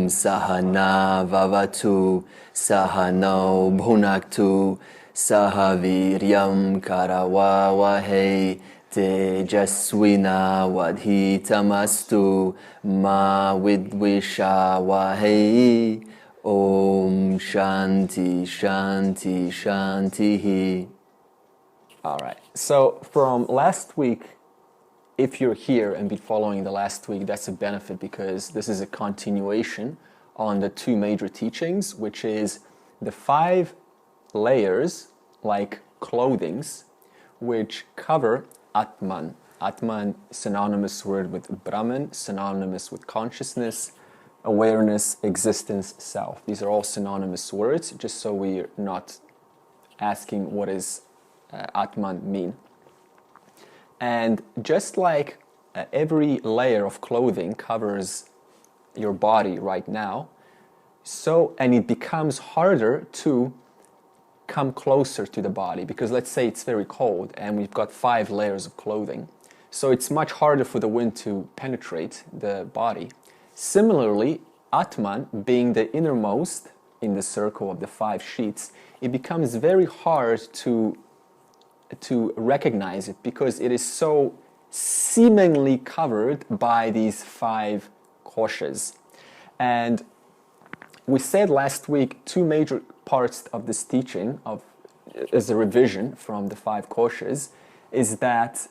Sahana Vavatu Sahano Bhunaktu Sahaviryam Karawavahe Tejaswina Vadhitamastu Ma Vidvishavahe Om Shanti Shanti Shanti. All right, so from last week, if you're here and been following the last week, that's a benefit because this is a continuation on the two major teachings, which is the 5 layers, like clothings, which cover Atman. Atman, synonymous word with Brahman, synonymous with consciousness, awareness, existence, self. These are all synonymous words, just so we're not asking what does Atman mean. And just like every layer of clothing covers your body right now, and it becomes harder to come closer to the body, because let's say it's very cold and we've got 5 layers of clothing. So it's much harder for the wind to penetrate the body. Similarly, Atman, being the innermost in the circle of the 5 sheets, it becomes very hard to recognize it because it is so seemingly covered by these 5 koshas. And we said last week 2 major parts of this teaching, as a revision from the 5 koshas, is that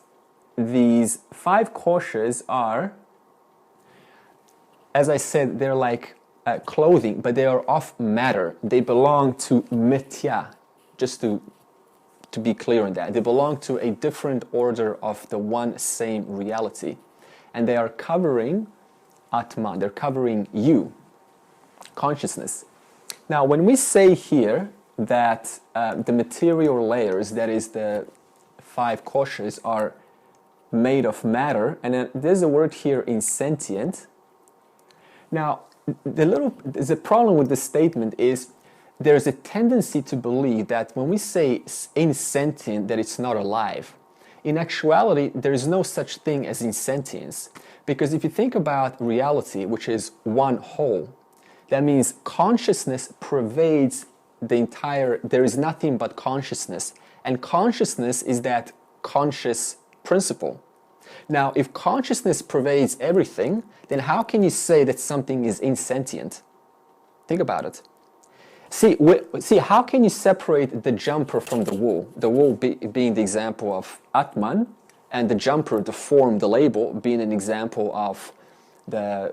these 5 koshas are, as I said, they're like clothing, but they are of matter. They belong to mithya, just to be clear on that. They belong to a different order of the one same reality. And they are covering Atman, they're covering you, consciousness. Now, when we say here that the material layers, that is the 5 koshas, are made of matter, and then there's a word here, insentient. Now, the problem with this statement is there's a tendency to believe that when we say insentient, that it's not alive. In actuality, there is no such thing as insentience. Because if you think about reality, which is one whole, that means consciousness pervades the entire, there is nothing but consciousness. And consciousness is that conscious principle. Now, if consciousness pervades everything, then how can you say that something is insentient? Think about it. See, how can you separate the jumper from the wool? The wool being the example of Atman, and the jumper, the form, the label, being an example of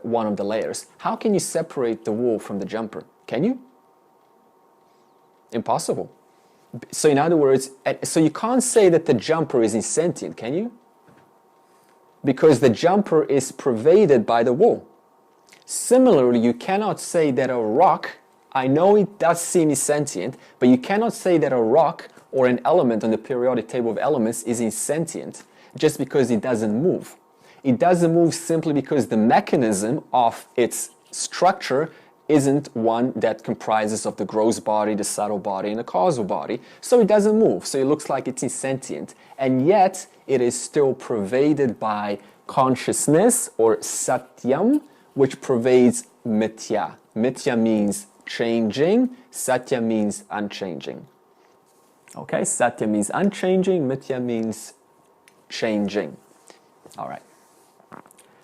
one of the layers. How can you separate the wool from the jumper? Can you? Impossible. So in other words, so you can't say that the jumper is insentient, can you? Because the jumper is pervaded by the wool. Similarly, you cannot say that a rock, I know it does seem insentient, but you cannot say that a rock or an element on the periodic table of elements is insentient just because it doesn't move. It doesn't move simply because the mechanism of its structure isn't one that comprises of the gross body, the subtle body, and the causal body. So it doesn't move. So it looks like it's insentient. And yet, it is still pervaded by consciousness, or satyam, which pervades mithya. Mithya means changing, satya means unchanging. Okay, satya means unchanging, mithya means changing. All right.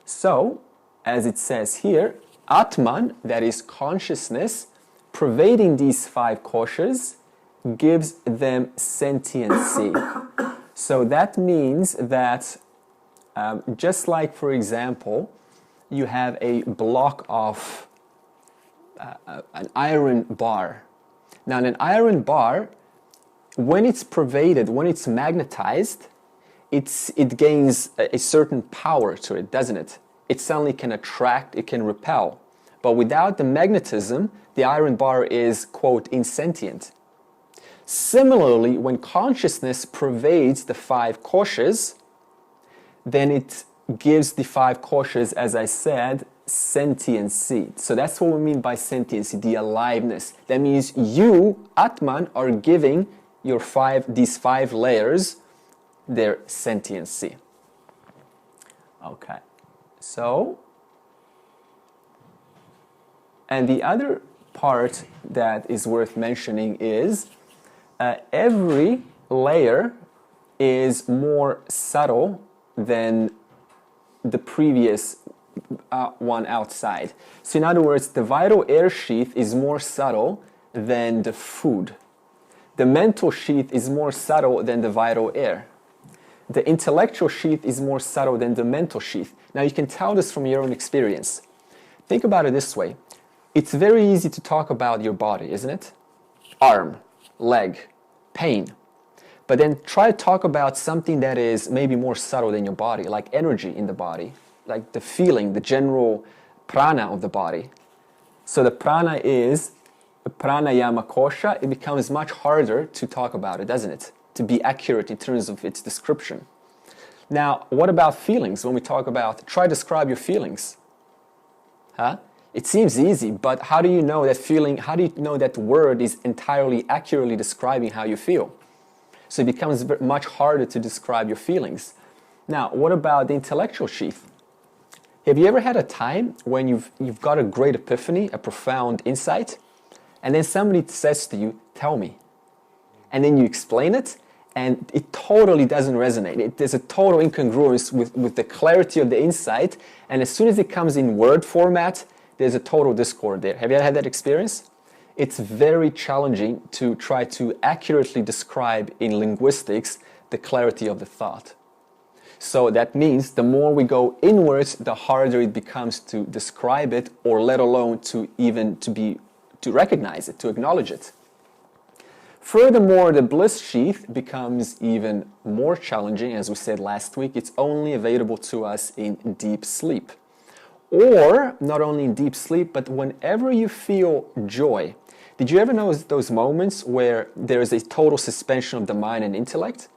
So, as it says here, Atman, that is consciousness, pervading these 5 koshas, gives them sentiency. So that means that just like, for example, you have a block of an iron bar. Now, an iron bar, when it's pervaded, when it's magnetized, it gains a certain power to it, doesn't it? It suddenly can attract, it can repel. But without the magnetism, the iron bar is, quote, insentient. Similarly, when consciousness pervades the 5 koshas, then it gives the 5 koshas, as I said, sentiency. So that's what we mean by sentiency, the aliveness. That means you, Atman, are giving these 5 layers their sentiency. Okay, so And the other part that is worth mentioning is every layer is more subtle than the previous one outside. So in other words, the vital air sheath is more subtle than the food. The mental sheath is more subtle than the vital air. The intellectual sheath is more subtle than the mental sheath. Now you can tell this from your own experience. Think about it this way. It's very easy to talk about your body, isn't it? Arm, leg, pain. But then try to talk about something that is maybe more subtle than your body, like energy in the body, like the feeling, the general prana of the body. So the prana is pranayama kosha. It becomes much harder to talk about it, doesn't it? To be accurate in terms of its description. Now, what about feelings? When we talk about, try to describe your feelings. Huh? It seems easy, but how do you know that feeling, how do you know that word is entirely accurately describing how you feel? So it becomes much harder to describe your feelings. Now, what about the intellectual sheath? Have you ever had a time when you've got a great epiphany, a profound insight, and then somebody says to you, tell me. And then you explain it, and it totally doesn't resonate. There's a total incongruence with the clarity of the insight, and as soon as it comes in word format, there's a total discord there. Have you ever had that experience? It's very challenging to try to accurately describe in linguistics the clarity of the thought. So that means the more we go inwards, the harder it becomes to describe it, or let alone to recognize it, to acknowledge it. Furthermore, the bliss sheath becomes even more challenging. As we said last week, it's only available to us in deep sleep. Or, not only in deep sleep, but whenever you feel joy. Did you ever know those moments where there is a total suspension of the mind and intellect?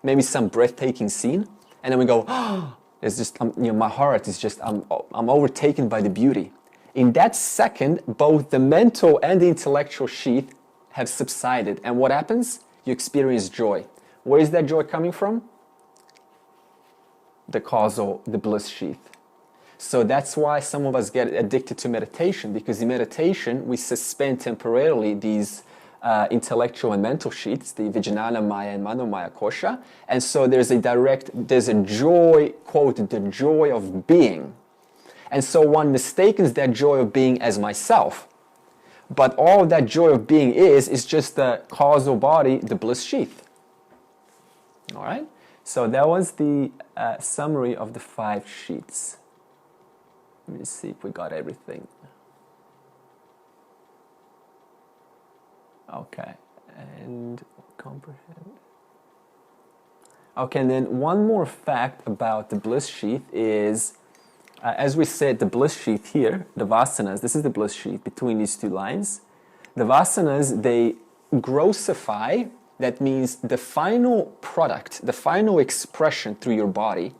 Maybe some breathtaking scene, and then we go, oh, it's just, my heart is just, I'm overtaken by the beauty. In that second, both the mental and the intellectual sheath have subsided. And what happens? You experience joy. Where is that joy coming from? The bliss sheath. So that's why some of us get addicted to meditation, because in meditation we suspend temporarily these intellectual and mental sheaths, the Vijnana Maya and Manomaya Kosha, and so there's a joy, quote, the joy of being. And so one mistakes that joy of being as myself, but all that joy of being is just the causal body, the bliss sheath. All right? So that was the summary of the 5 sheets. Let me see if we got everything. Okay, and comprehend. Okay, and then one more fact about the bliss sheath is, as we said, the bliss sheath here, the vasanas, this is the bliss sheath between these 2 lines. The vasanas, they grossify, that means the final product, the final expression through your body.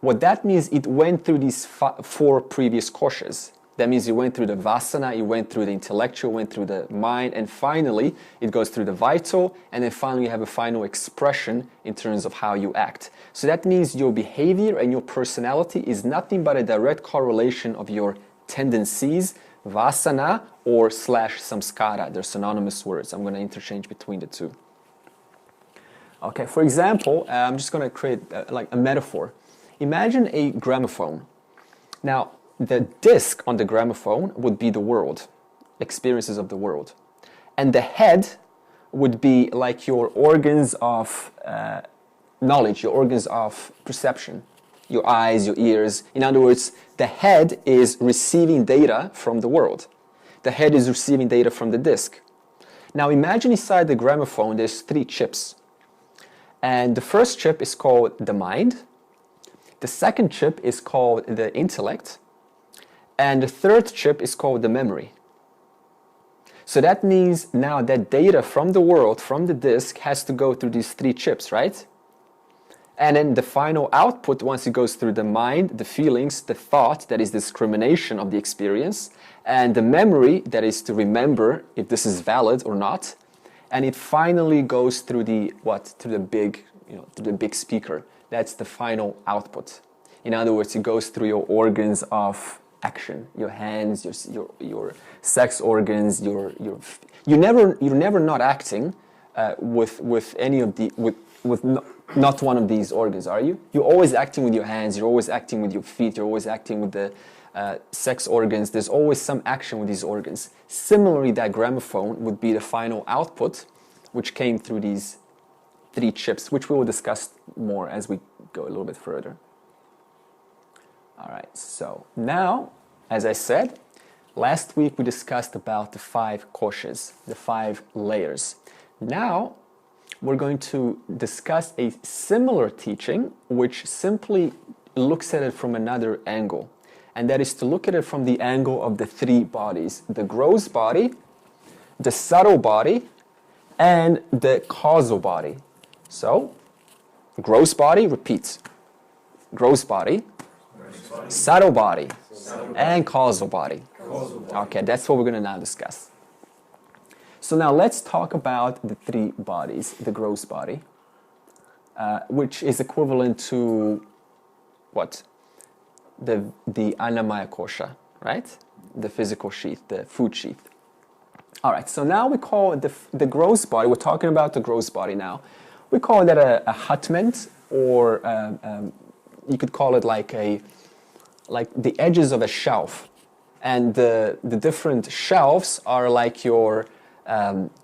What that means, it went through these 4 previous koshas. That means you went through the vasana, you went through the intellectual, went through the mind, and finally it goes through the vital, and then finally you have a final expression in terms of how you act. So that means your behavior and your personality is nothing but a direct correlation of your tendencies, vasana or / samskara. They're synonymous words. I'm going to interchange between the 2. Okay, for example, I'm just going to create a metaphor. Imagine a gramophone. Now, the disc on the gramophone would be the world, experiences of the world. And the head would be like your organs of knowledge, your organs of perception, your eyes, your ears. In other words, the head is receiving data from the world. The head is receiving data from the disc. Now imagine inside the gramophone there's 3 chips. And the first chip is called the mind. The second chip is called the intellect. And the third chip is called the memory. So that means now that data from the world, from the disk, has to go through these 3 chips, right? And then the final output, once it goes through the mind, the feelings, the thought, that is discrimination of the experience, and the memory, that is to remember if this is valid or not, and it finally goes through the big speaker. That's the final output. In other words, it goes through your organs of action. Your hands, your sex organs, you're never not acting with any of the not one of these organs, are you? You're always acting with your hands. You're always acting with your feet. You're always acting with the sex organs. There's always some action with these organs. Similarly, that gramophone would be the final output, which came through these 3 chips, which we will discuss more as we go a little bit further. All right, so now, as I said, last week we discussed about the 5 koshas, the 5 layers. Now, we're going to discuss a similar teaching, which simply looks at it from another angle. And that is to look at it from the angle of the 3 bodies: the gross body, the subtle body, and the causal body. So, gross body, repeat. Gross body, subtle body, and causal body. Okay, that's what we're going to now discuss. So now let's talk about the 3 bodies. The gross body, which is equivalent to what? The Annamaya kosha, right? The physical sheath, the food sheath. All right, so now we call it the gross body. We're talking about the gross body now. We call that a hutment, or you could call it like the edges of a shelf. And the different shelves are like your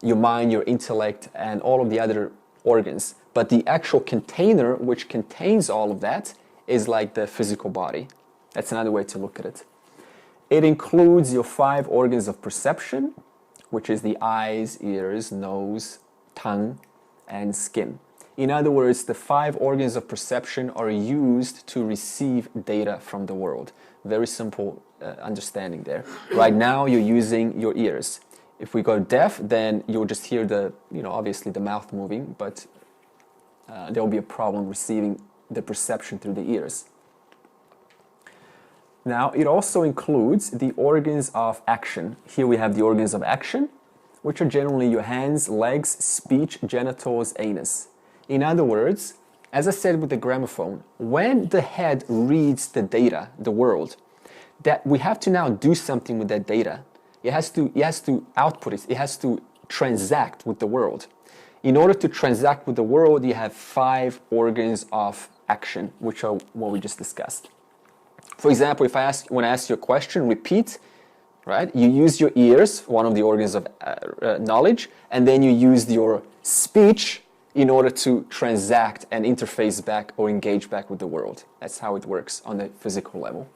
mind, your intellect, and all of the other organs. But the actual container, which contains all of that, is like the physical body. That's another way to look at it. It includes your 5 organs of perception, which is the eyes, ears, nose, tongue, and skin. In other words, the 5 organs of perception are used to receive data from the world. Very simple understanding there. Right now, you're using your ears. If we go deaf, then you'll just hear obviously the mouth moving, but there'll be a problem receiving the perception through the ears. Now, it also includes the organs of action. Here we have the organs of action, which are generally your hands, legs, speech, genitals, anus. In other words, as I said with the gramophone, when the head reads the data, the world, that we have to now do something with that data. It has to output it. It has to transact with the world. In order to transact with the world, you have 5 organs of action, which are what we just discussed. For example, when I ask you a question, repeat, right? You use your ears, one of the organs of knowledge, and then you use your speech in order to transact and interface back or engage back with the world. That's how it works on the physical level.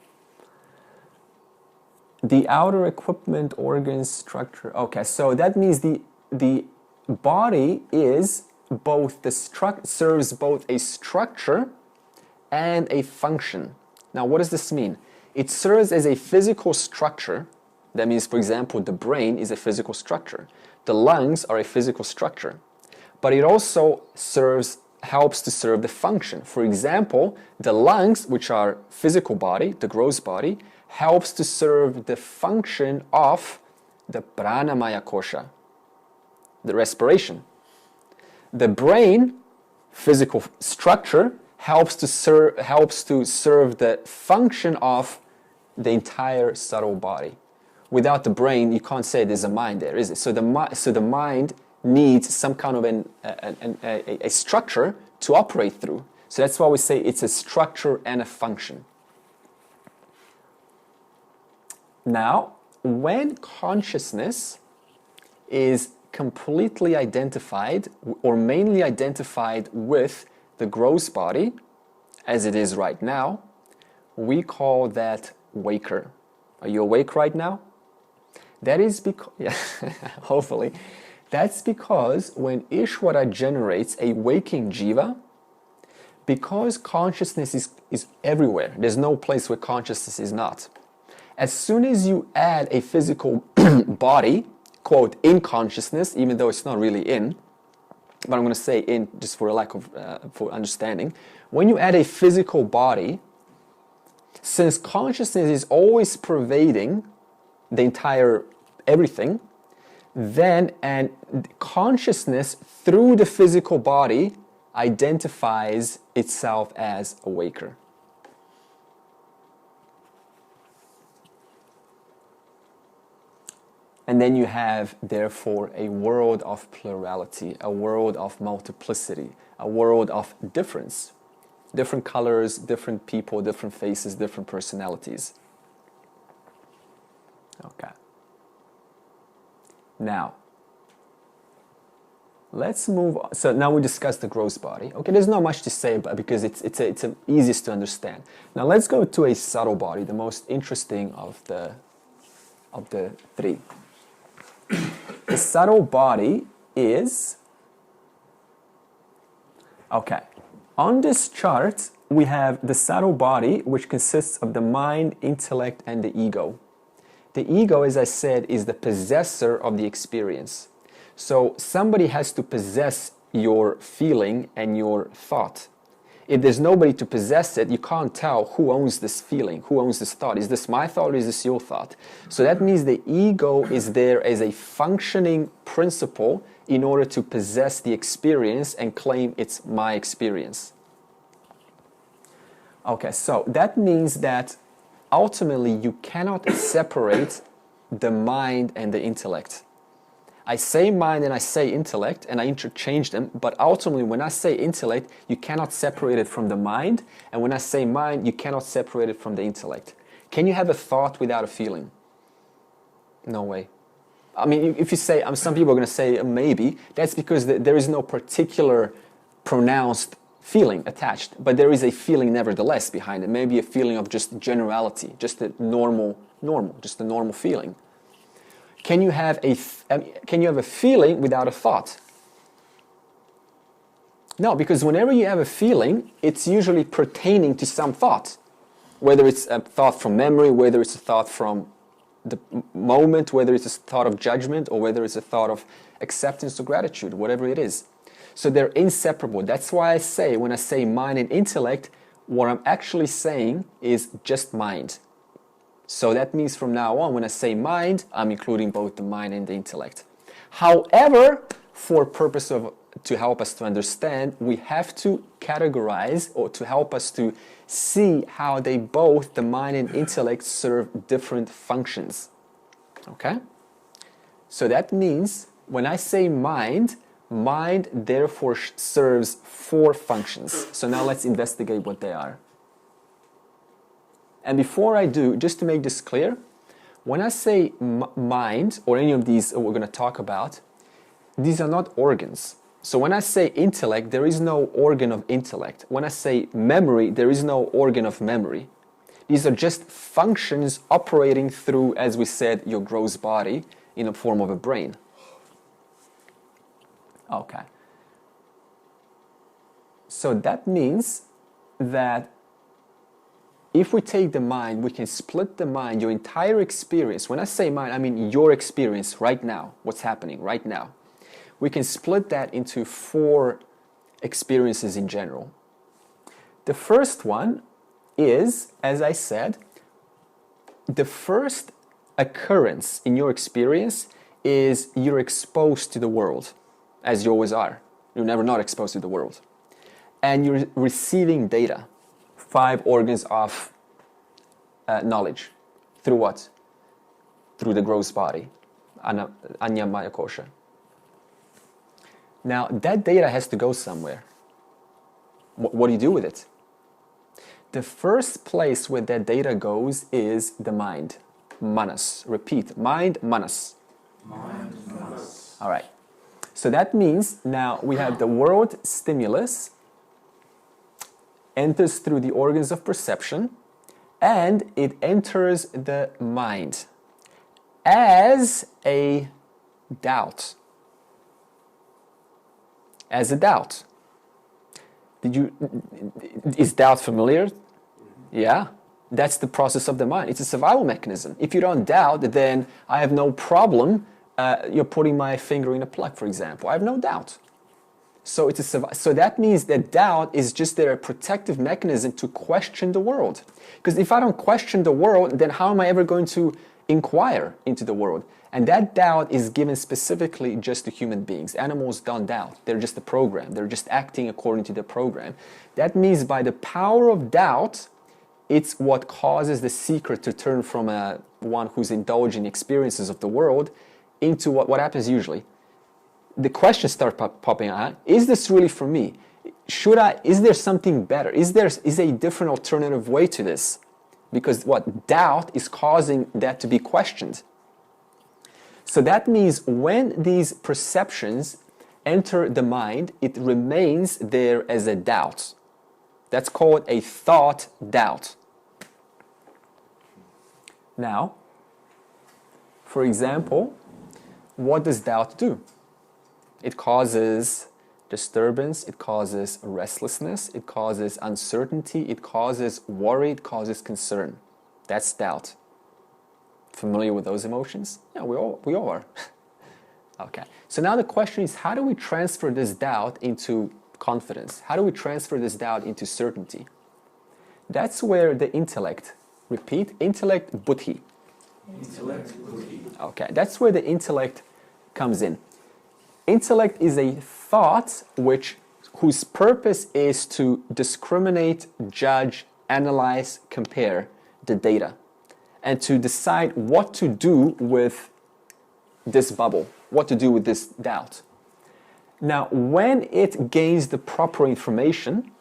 The outer equipment, organs, structure. Okay, so that means the body is serves both a structure and a function. Now, what does this mean? It serves as a physical structure. That means, for example, the brain is a physical structure. The lungs are a physical structure. But it also helps to serve the function. For example, the lungs, which are physical body, the gross body, helps to serve the function of the pranamaya kosha, the respiration. The brain, physical structure, helps to serve the function of the entire subtle body. Without the brain, you can't say there's a mind there, is it? So the mind needs some kind of a structure to operate through. So that's why we say it's a structure and a function. Now, when consciousness is completely identified or mainly identified with the gross body, as it is right now, we call that waker. Are you awake right now? That is because, yeah, hopefully, that's because when Ishvara generates a waking jiva, because consciousness is everywhere, there's no place where consciousness is not. As soon as you add a physical body, quote, in consciousness, even though it's not really in, but I'm going to say in just for a lack of for understanding. When you add a physical body, since consciousness is always pervading the entire everything, then consciousness through the physical body identifies itself as a waker. And then you have, therefore, a world of plurality, a world of multiplicity, a world of difference. Different colors, different people, different faces, different personalities. Okay. Now, let's move on. So now we discussed the gross body. Okay, there's not much to say about because it's easiest to understand. Now let's go to a subtle body, the most interesting of the three. The subtle body is, okay, on this chart we have the subtle body, which consists of the mind, intellect, and the ego. The ego, as I said, is the possessor of the experience. So somebody has to possess your feeling and your thought. If there's nobody to possess it, you can't tell who owns this feeling, who owns this thought. Is this my thought or is this your thought? So that means the ego is there as a functioning principle in order to possess the experience and claim it's my experience. Okay, so that means that ultimately you cannot separate the mind and the intellect. I say mind and I say intellect and I interchange them, but ultimately when I say intellect, you cannot separate it from the mind, and when I say mind, you cannot separate it from the intellect. Can you have a thought without a feeling? No way. I mean, if you say, some people are going to say maybe, that's because there is no particular pronounced feeling attached, but there is a feeling nevertheless behind it. Maybe a feeling of just generality, just a normal, just a normal feeling. Can you have a feeling without a thought? No, because whenever you have a feeling, it's usually pertaining to some thought. Whether it's a thought from memory, whether it's a thought from the moment, whether it's a thought of judgment, or whether it's a thought of acceptance or gratitude, whatever it is. So they're inseparable. That's why I say, when I say mind and intellect, what I'm actually saying is just mind. So that means from now on, when I say mind, I'm including both the mind and the intellect. However, for purpose of to help us to understand, we have to categorize, or to help us to see how they both, the mind and intellect, serve different functions. Okay? So that means when I say mind therefore serves 4 functions. So now let's investigate what they are. And before I do, just to make this clear, when I say mind, or any of these we're going to talk about, these are not organs. So when I say intellect, there is no organ of intellect. When I say memory, there is no organ of memory. These are just functions operating through, as we said, your gross body in the form of a brain. Okay. So that means that if we take the mind, we can split the mind, your entire experience. When I say mind, I mean your experience right now, what's happening right now. We can split that into 4 experiences in general. The first one is, as I said, the first occurrence in your experience is you're exposed to the world, as you always are. You're never not exposed to the world. And you're receiving data. 5 organs of knowledge. Through what? Through the gross body. Anya Maya Kosha. Now, that data has to go somewhere. What do you do with it? The first place where that data goes is the mind. Manas. Repeat. Mind, manas. Mind, manas. All right. So that means now we have the world stimulus enters through the organs of perception, and it enters the mind as a doubt. As a doubt. Is doubt familiar? Yeah. That's the process of the mind. It's a survival mechanism. If you don't doubt, then I have no problem you're putting my finger in a plug, for example. I have no doubt. So so that means that doubt is just a protective mechanism to question the world. Because if I don't question the world, then how am I ever going to inquire into the world? And that doubt is given specifically just to human beings. Animals don't doubt. They're just a program. They're just acting according to the program. That means by the power of doubt, it's what causes the seeker to turn from one who's indulging experiences of the world into what happens usually. The questions start popping out. Is this really for me? Is there something better? Is a different alternative way to this? Because what? Doubt is causing that to be questioned. So that means when these perceptions enter the mind, it remains there as a doubt. That's called a thought doubt. Now, for example, what does doubt do? It causes disturbance, it causes restlessness, it causes uncertainty, it causes worry, it causes concern. That's doubt. Familiar with those emotions? Yeah, we all are. Okay. So now the question is, how do we transfer this doubt into confidence? How do we transfer this doubt into certainty? That's where the intellect, repeat, intellect, buddhi. Intellect, buddhi. Okay, that's where the intellect comes in. Intellect is a thought whose purpose is to discriminate, judge, analyze, compare the data, and to decide what to do with this bubble, what to do with this doubt. Now, when it gains the proper information,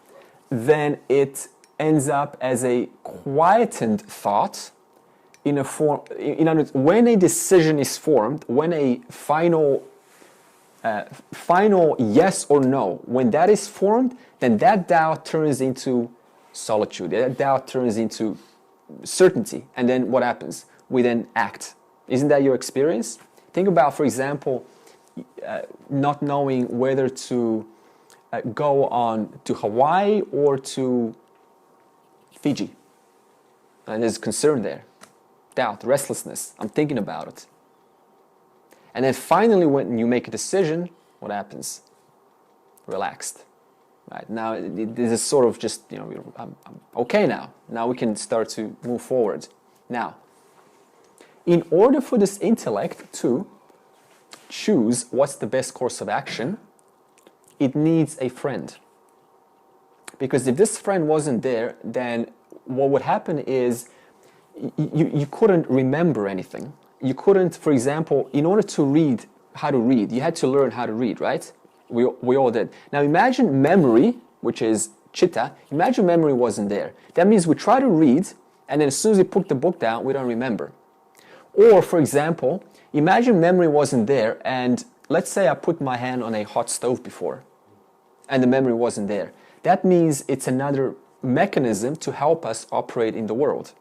then it ends up as a quietened thought in a form. In other words, when a decision is formed, when a final yes or no, when that is formed, then that doubt turns into solitude. That doubt turns into certainty. And then what happens? We then act. Isn't that your experience? Think about, for example, not knowing whether to go on to Hawaii or to Fiji. And there's concern there. Doubt, restlessness. I'm thinking about it. And then finally, when you make a decision, what happens? Relaxed. Right? Now, this is sort of just, I'm okay now. Now we can start to move forward. Now, in order for this intellect to choose what's the best course of action, it needs a friend. Because if this friend wasn't there, then what would happen is you couldn't remember anything. You couldn't, for example, in order to read how to read, you had to learn how to read, right? We all did. Now imagine memory, which is chitta, imagine memory wasn't there. That means we try to read, and then as soon as we put the book down, we don't remember. Or, for example, imagine memory wasn't there, and let's say I put my hand on a hot stove before, and the memory wasn't there. That means it's another mechanism to help us operate in the world.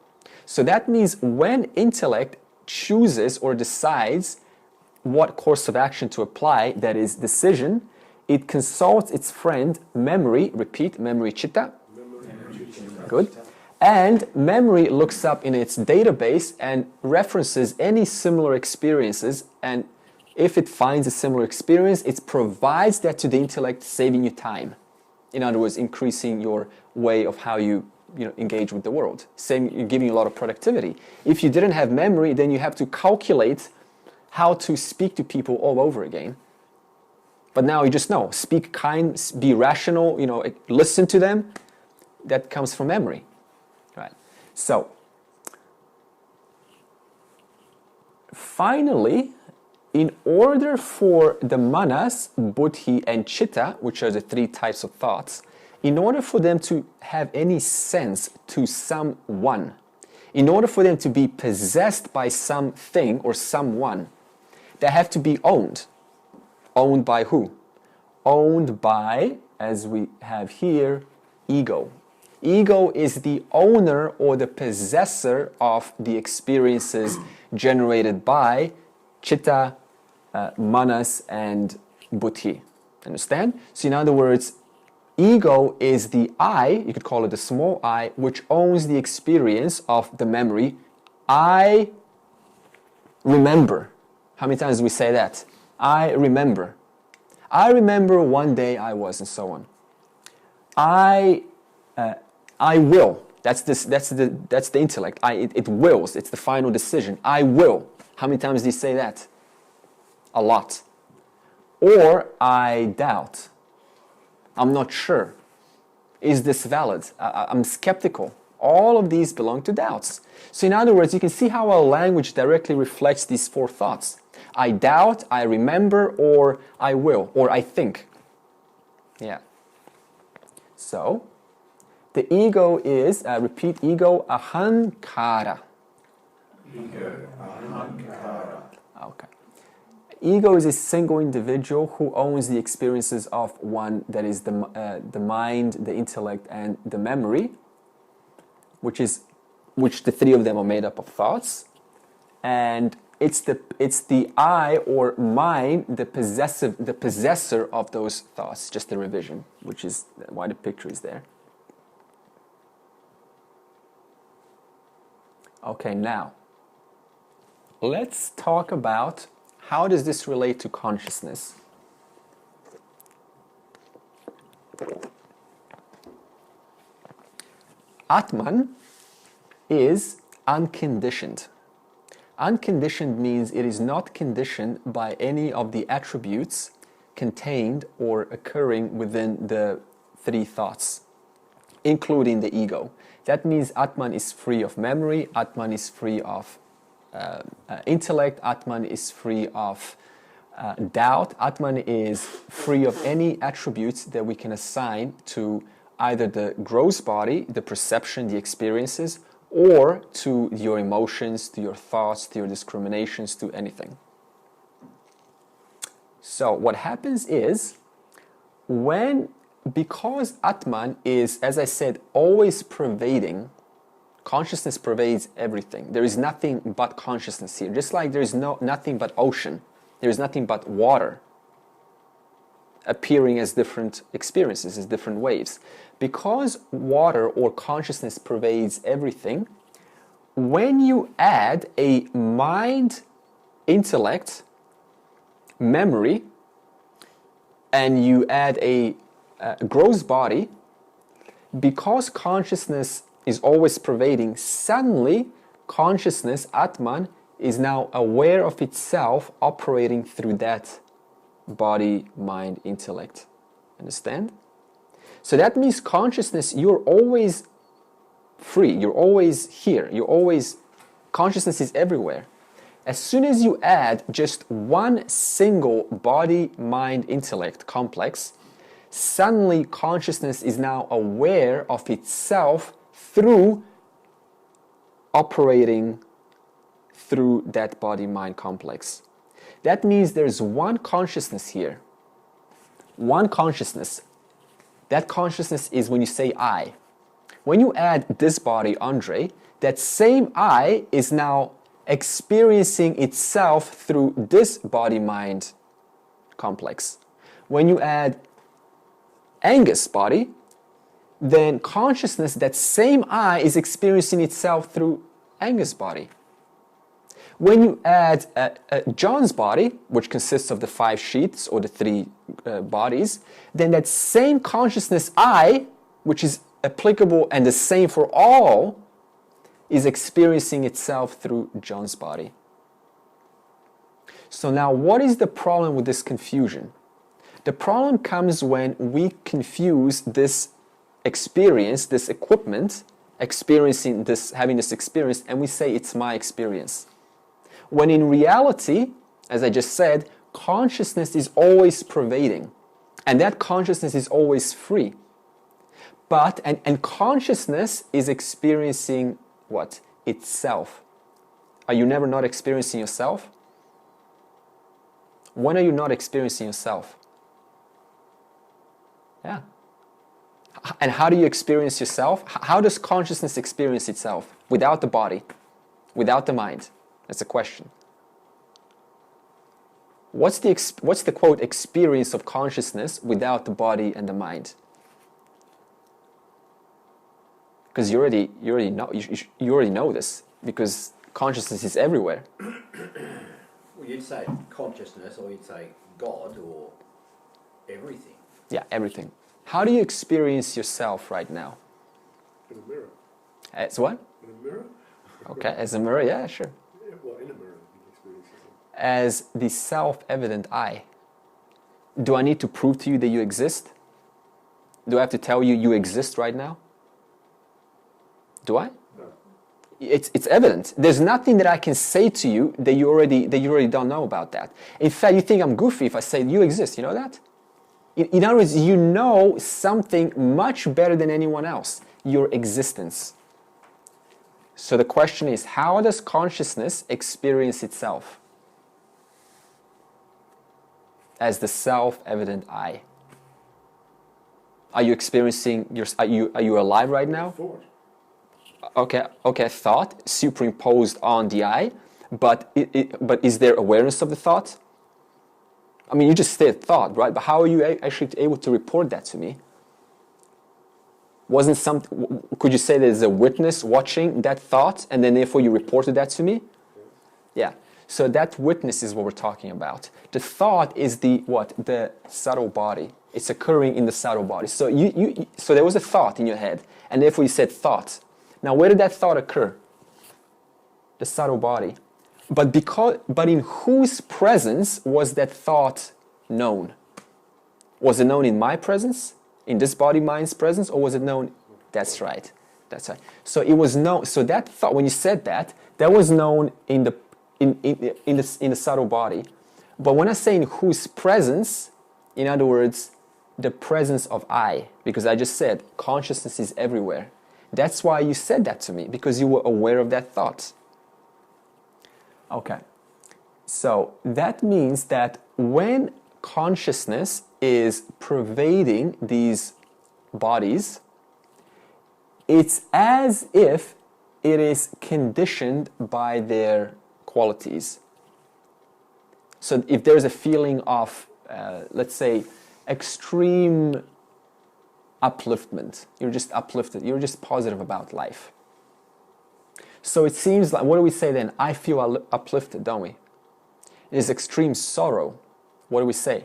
So that means when intellect chooses or decides what course of action to apply, that is decision, it consults its friend memory, repeat, memory chitta. Good. And memory looks up in its database and references any similar experiences, and if it finds a similar experience, it provides that to the intellect, saving you time. In other words, increasing your way of how you engage with the world, giving you a lot of productivity. If you didn't have memory, then you have to calculate how to speak to people all over again. But now you just know, speak kind, be rational, listen to them. That comes from memory, right? So, finally, in order for the manas, buddhi, and chitta, which are the three types of thoughts, in order for them to have any sense to someone, in order for them to be possessed by something or someone, they have to be owned. Owned by who? Owned by, as we have here, ego. Ego is the owner or the possessor of the experiences generated by chitta, manas, and buddhi. Understand? So in other words, ego is the I, you could call it the small I, which owns the experience of the memory. I remember. How many times do we say that? I remember. I remember one day I was, and so on. I will. That's the intellect. It wills. It's the final decision. I will. How many times do you say that? A lot. Or I doubt. I'm not sure. Is this valid? I'm skeptical. All of these belong to doubts. So in other words, you can see how our language directly reflects these four thoughts. I doubt, I remember, or I will, or I think. Yeah. So, the ego is, repeat ego, ahankara. Ego, ahankara. Okay. Ego is a single individual who owns the experiences of one, that is the mind, the intellect, and the memory, which the three of them are made up of thoughts, and it's the I or mind, the possessor of those thoughts. Just a revision, which is why the picture is there. Okay, now let's talk about how does this relate to consciousness. Atman is unconditioned. Unconditioned means it is not conditioned by any of the attributes contained or occurring within the three thoughts, including the ego. That means Atman is free of memory, Atman is free of intellect, Atman is free of doubt, Atman is free of any attributes that we can assign to either the gross body, the perception, the experiences, or to your emotions, to your thoughts, to your discriminations, to anything. So what happens is, because Atman is, as I said, always pervading, consciousness pervades everything. There is nothing but consciousness here. Just like there is nothing but ocean, there is nothing but water appearing as different experiences, as different waves. Because water or consciousness pervades everything, when you add a mind, intellect, memory, and you add a gross body, because consciousness is always pervading, suddenly consciousness, Atman, is now aware of itself operating through that body, mind, intellect. Understand? So that means consciousness, you're always free, you're always here, consciousness is everywhere. As soon as you add just one single body, mind, intellect complex, suddenly consciousness is now aware of itself through operating through that body-mind complex. That means there's one consciousness here. One consciousness. That consciousness is when you say I. When you add this body, Andre, that same I is now experiencing itself through this body-mind complex. When you add Angus body, then consciousness, that same I, is experiencing itself through Angus body. When you add John's body, which consists of the 5 sheaths or the 3 bodies, then that same consciousness I, which is applicable and the same for all, is experiencing itself through John's body. So now what is the problem with this confusion? The problem comes when we confuse this experience, this equipment, experiencing this, having this experience, and we say it's my experience. When in reality, as I just said, consciousness is always pervading, and that consciousness is always free. But, and consciousness is experiencing what? Itself. Are you never not experiencing yourself? When are you not experiencing yourself? Yeah. And how do you experience yourself? How does consciousness experience itself? Without the body, without the mind? That's a question. What's the quote experience of consciousness without the body and the mind? Because you already know this, because consciousness is everywhere. Well, you'd say consciousness, or you'd say God, or everything. Yeah, everything. How do you experience yourself right now? In a mirror. As what? In a mirror? Okay, as a mirror, yeah, sure. Yeah, well, in a mirror, you can experience yourself. As the self-evident I. Do I need to prove to you that you exist? Do I have to tell you you exist right now? Do I? No. It's evident. There's nothing that I can say to you that you already don't know about that. In fact, you think I'm goofy if I say you exist. You know that? In other words, you know something much better than anyone else, your existence. So the question is, how does consciousness experience itself? As the self-evident I. Are you experiencing are you alive right now? Thought. Okay, thought superimposed on the I, but is there awareness of the thought? I mean, you just said thought, right? But how are you actually able to report that to me? Could you say there's a witness watching that thought, and then therefore you reported that to me? Yeah. So that witness is what we're talking about. The thought is the subtle body. It's occurring in the subtle body. So so there was a thought in your head, and therefore you said thought. Now, where did that thought occur? The subtle body. But in whose presence was that thought known? Was it known in my presence? In this body-mind's presence? Or was it known? That's right. That's right. So it was known. So that thought, when you said that was known in the subtle body. But when I say in whose presence, in other words, the presence of I, because I just said consciousness is everywhere. That's why you said that to me, because you were aware of that thought. Okay, so that means that when consciousness is pervading these bodies, it's as if it is conditioned by their qualities. So if there's a feeling of, let's say, extreme upliftment, you're just uplifted, you're just positive about life. So it seems like, what do we say then? I feel uplifted, don't we? It is extreme sorrow. What do we say?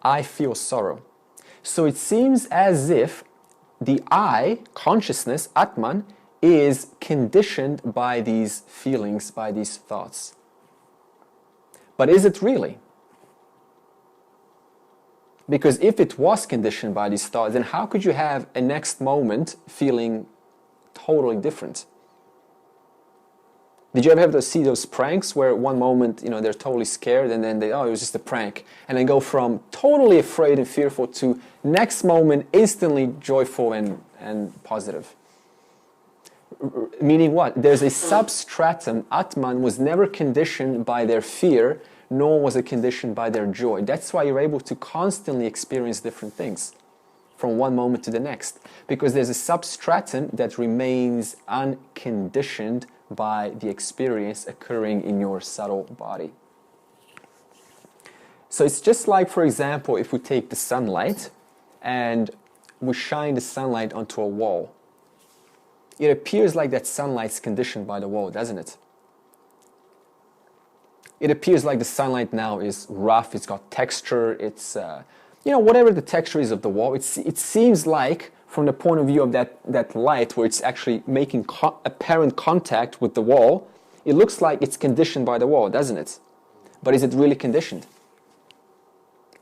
I feel sorrow. So it seems as if the I, consciousness, Atman, is conditioned by these feelings, by these thoughts. But is it really? Because if it was conditioned by these thoughts, then how could you have a next moment feeling totally different? Did you ever have to see those pranks where one moment, they're totally scared and then it was just a prank, and then go from totally afraid and fearful to next moment instantly joyful and positive? Meaning what? There's a substratum. Atman was never conditioned by their fear, nor was it conditioned by their joy. That's why you're able to constantly experience different things from one moment to the next, because there's a substratum that remains unconditioned by the experience occurring in your subtle body. So it's just like, for example, if we take the sunlight and we shine the sunlight onto a wall. It appears like that sunlight's conditioned by the wall, doesn't it? It appears like the sunlight now is rough, it's got texture, it's, whatever the texture is of the wall, it seems like, from the point of view of that light, where it's actually making apparent contact with the wall, it looks like it's conditioned by the wall, doesn't it? But is it really conditioned?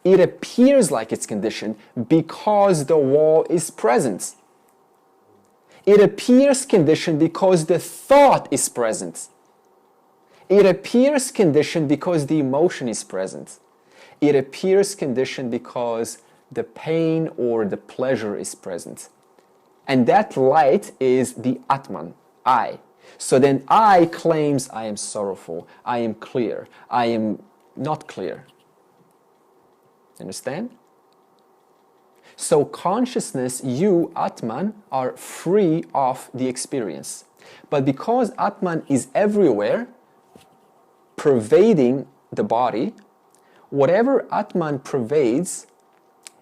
It appears like it's conditioned because the wall is present. It appears conditioned because the thought is present. It appears conditioned because the emotion is present. It appears conditioned because the pain or the pleasure is present. And that light is the Atman, I. So then I claims I am sorrowful, I am clear, I am not clear. Understand? So consciousness, you, Atman, are free of the experience. But because Atman is everywhere, pervading the body, whatever Atman pervades,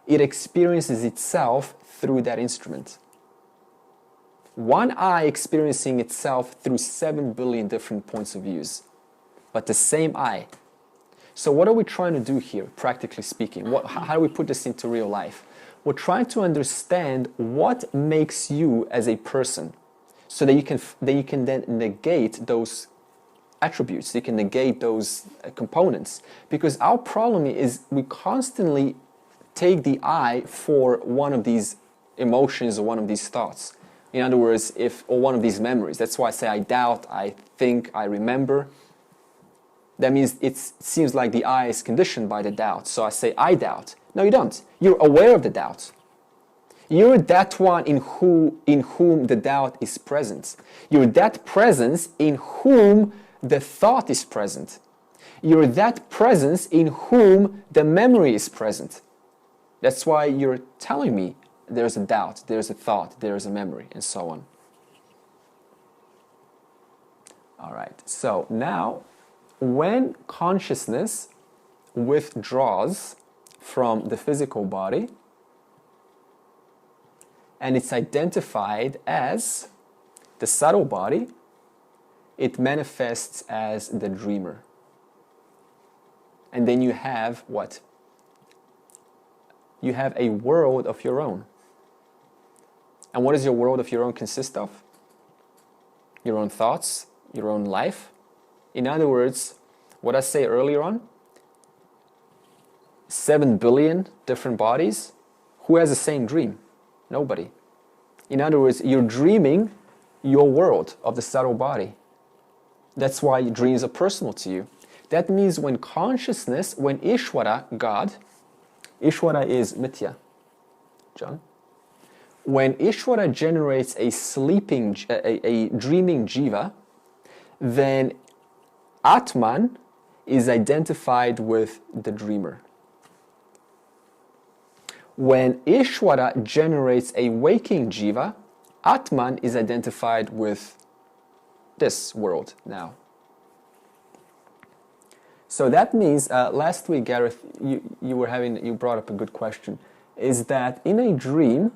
it experiences itself through that instrument. One eye experiencing itself through 7 billion different points of views, but the same eye. So what are we trying to do here, practically speaking? How do we put this into real life? We're trying to understand what makes you as a person, so that you can then negate those attributes, you can negate those components. Because our problem is we constantly take the I for one of these emotions or one of these thoughts. In other words, or one of these memories. That's why I say I doubt, I think, I remember. That means it seems like the I is conditioned by the doubt. So I say I doubt. No, you don't. You're aware of the doubt. You're that one in whom the doubt is present. You're that presence in whom the thought is present. You're that presence in whom the memory is present. That's why you're telling me there's a doubt, there's a thought, there's a memory, and so on. All right, so now, when consciousness withdraws from the physical body, and it's identified as the subtle body, it manifests as the dreamer. And then you have what? You have a world of your own. And what does your world of your own consist of? Your own thoughts, your own life. In other words, what I say earlier on, 7 billion different bodies. Who has the same dream? Nobody. In other words, you're dreaming your world of the subtle body. That's why dreams are personal to you. That means when consciousness, when Ishvara, God, Ishvara is Mithya, John. When Ishvara generates a dreaming jiva, then Atman is identified with the dreamer. When Ishvara generates a waking jiva, Atman is identified with this world now. So that means, last week, Gareth, you brought up a good question, is that in a dream,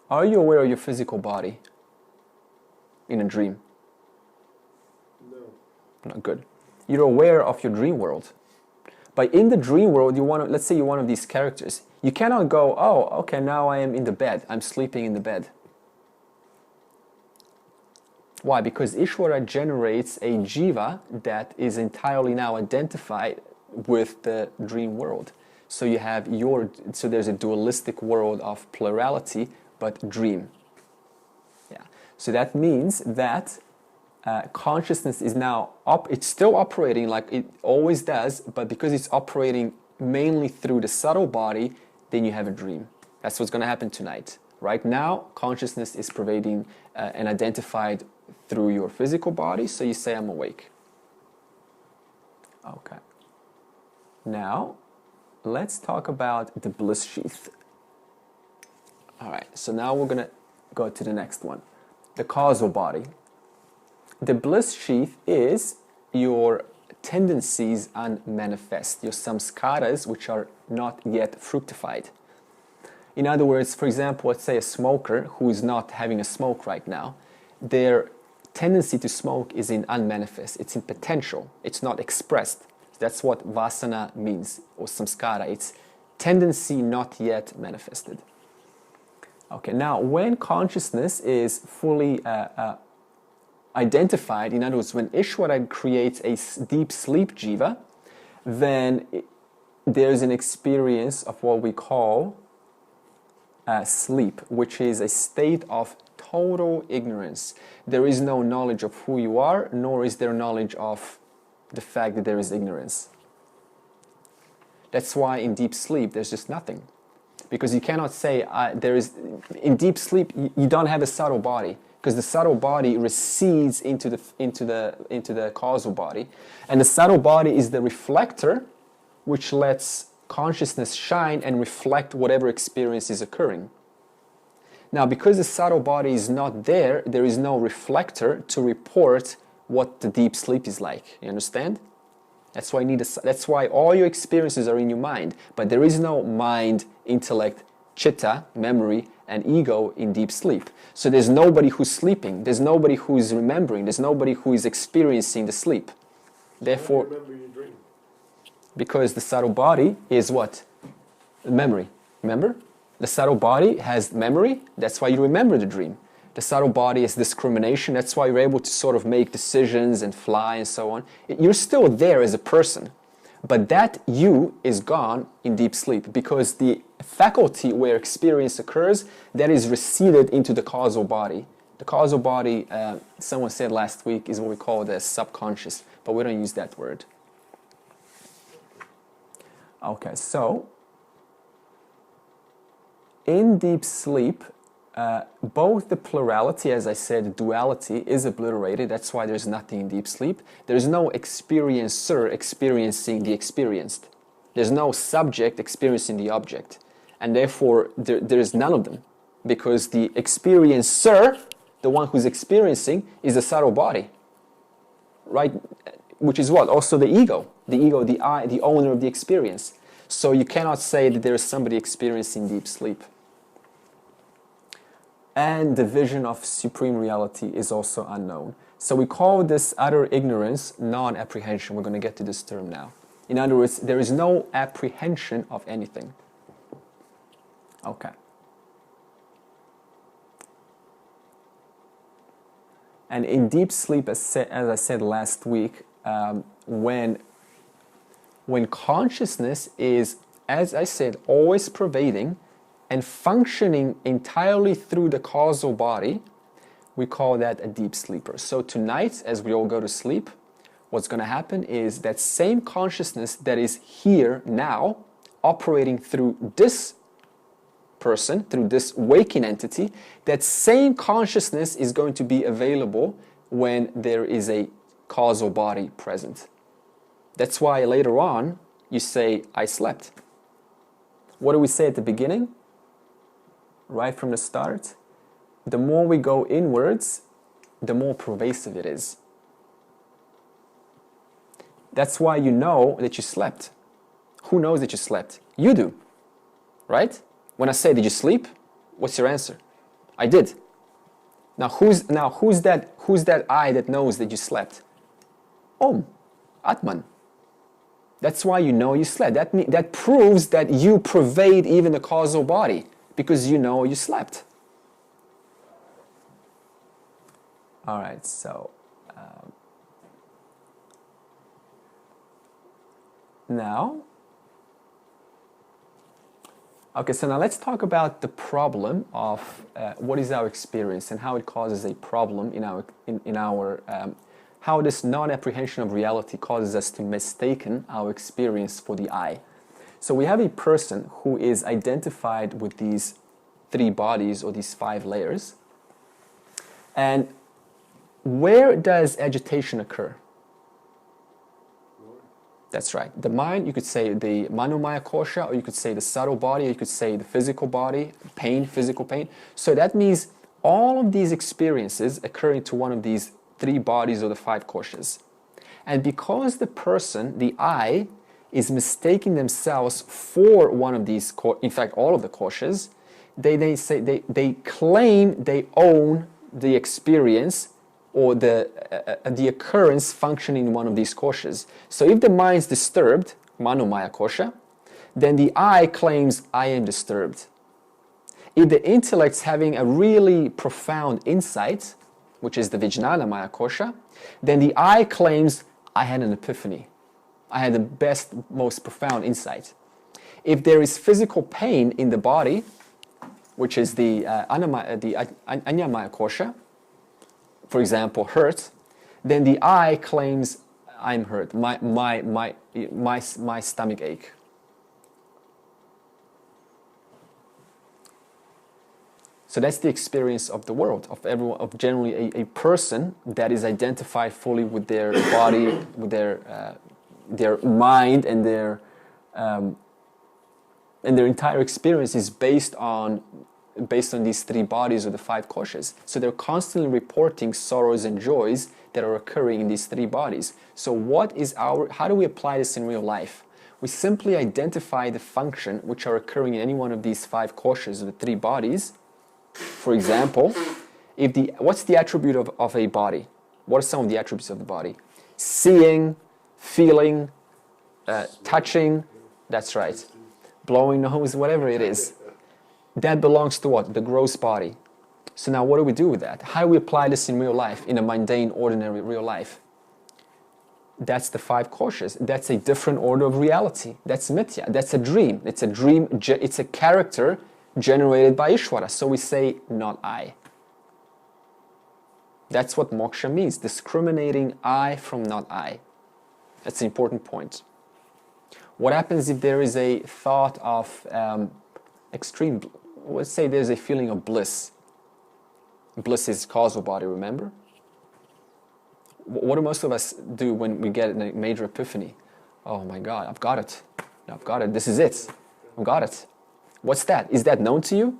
are you aware of your physical body in a dream? No. Not good. You're aware of your dream world. But in the dream world, let's say you're one of these characters. You cannot go, oh, okay, now I am in the bed. I'm sleeping in the bed. Why? Because Ishvara generates a jiva that is entirely now identified with the dream world. So you have so there's a dualistic world of plurality, but dream. Yeah. So that means that consciousness is now it's still operating like it always does, but because it's operating mainly through the subtle body, then you have a dream. That's what's going to happen tonight. Right now, consciousness is pervading and identified through your physical body, so you say, I'm awake. Okay. Now, let's talk about the bliss sheath. All right, so now we're going to go to the next one, the causal body. The bliss sheath is your tendencies unmanifest, your samskaras which are not yet fructified. In other words, for example, let's say a smoker who is not having a smoke right now, their tendency to smoke is in unmanifest, it's in potential, it's not expressed. That's what vasana means, or samskara, it's tendency not yet manifested. Okay, now when consciousness is fully identified, in other words, when Ishvara creates a deep sleep jiva, then there's an experience of what we call sleep, which is a state of total ignorance. There is no knowledge of who you are, nor is there knowledge of the fact that there is ignorance. That's why in deep sleep there's just nothing. Because you cannot say in deep sleep you don't have a subtle body, because the subtle body recedes into the causal body, and the subtle body is the reflector which lets consciousness shine and reflect whatever experience is occurring. Now, because the subtle body is not there, there is no reflector to report what the deep sleep is like. You understand? That's why that's why all your experiences are in your mind, but there is no mind, intellect, chitta, memory, and ego in deep sleep. So there's nobody who's sleeping, there's nobody who is remembering, there's nobody who is experiencing the sleep. Therefore, How do you remember your dream? Because the subtle body is what? Memory. Remember? The subtle body has memory, that's why you remember the dream. The subtle body is discrimination, that's why you're able to sort of make decisions and fly and so on. You're still there as a person, But that you is gone in deep sleep, because the faculty where experience occurs, that is receded into the causal body. The causal body, someone said last week, is what we call the subconscious, but we don't use that word. Okay, so in deep sleep, both the plurality, as I said, duality is obliterated. That's why there's nothing in deep sleep. There's no experiencer experiencing the experienced. There's no subject experiencing the object. And therefore, there's none of them. Because the experiencer, the one who's experiencing, is a subtle body. Right? Which is what? Also the ego. The ego, the I, the owner of the experience. So you cannot say that there is somebody experiencing deep sleep. And the vision of supreme reality is also unknown. So we call this utter ignorance non-apprehension. We're going to get to this term now. In other words, there is no apprehension of anything. Okay. And in deep sleep, as I said last week, when consciousness is, as I said, always pervading and functioning entirely through the causal body, we call that a deep sleeper. So tonight, as we all go to sleep, what's going to happen is that same consciousness that is here now, operating through this person, through this waking entity, that same consciousness is going to be available when there is a causal body present. That's why later on, you say, I slept. What do we say at the beginning? Right from the start? The more we go inwards, the more pervasive it is. That's why you know that you slept. Who knows that you slept? You do. Right? When I say, did you sleep? What's your answer? I did. Now who's that I that knows that you slept? Atman. That's why you know you slept. That proves that you pervade even the causal body, because you know you slept. All right, so now, okay, so now let's talk about the problem of what is our experience and how it causes a problem in our how this non-apprehension of reality causes us to mistaken our experience for the I. So we have a person who is identified with these three bodies or these five layers. And where does agitation occur? That's right. The mind, you could say the manomaya kosha, or you could say the subtle body, or you could say the physical body, pain, physical pain. So that means all of these experiences occurring to one of these three bodies or the five koshas. And because the person, the I, is mistaking themselves for one of these, in fact, all of the koshas, they claim they own the experience or the occurrence functioning in one of these koshas. So if the mind is disturbed, manomaya kosha, then the I claims I am disturbed. If the intellect's having a really profound insight, which is the vijnana maya kosha, then the I claims I had an epiphany. I had the best, most profound insight. If there is physical pain in the body, which is the anyamaya kosha, for example, hurt, then the I claims I'm hurt, my stomach ache. So that's the experience of the world, of everyone, of generally a person that is identified fully with their body, with their mind, and their entire experience is based on these three bodies or the five koshas. So they're constantly reporting sorrows and joys that are occurring in these three bodies. So how do we apply this in real life? We simply identify the function which are occurring in any one of these five koshas or the three bodies. For example, what's the attribute of a body? What are some of the attributes of the body? Seeing, feeling, touching, that's right. Blowing nose, whatever it is. That belongs to what? The gross body. So now what do we do with that? How do we apply this in real life, in a mundane, ordinary real life? That's the five koshas. That's a different order of reality. That's mithya. That's a dream. It's a dream. It's a character generated by Ishvara. So we say, not I. That's what moksha means. Discriminating I from not I. That's an important point. What happens if there is a thought of extreme, let's say there's a feeling of bliss. Bliss is causal body, remember? What do most of us do when we get a major epiphany? Oh my God, I've got it. I've got it. This is it. I've got it. What's that? Is that known to you?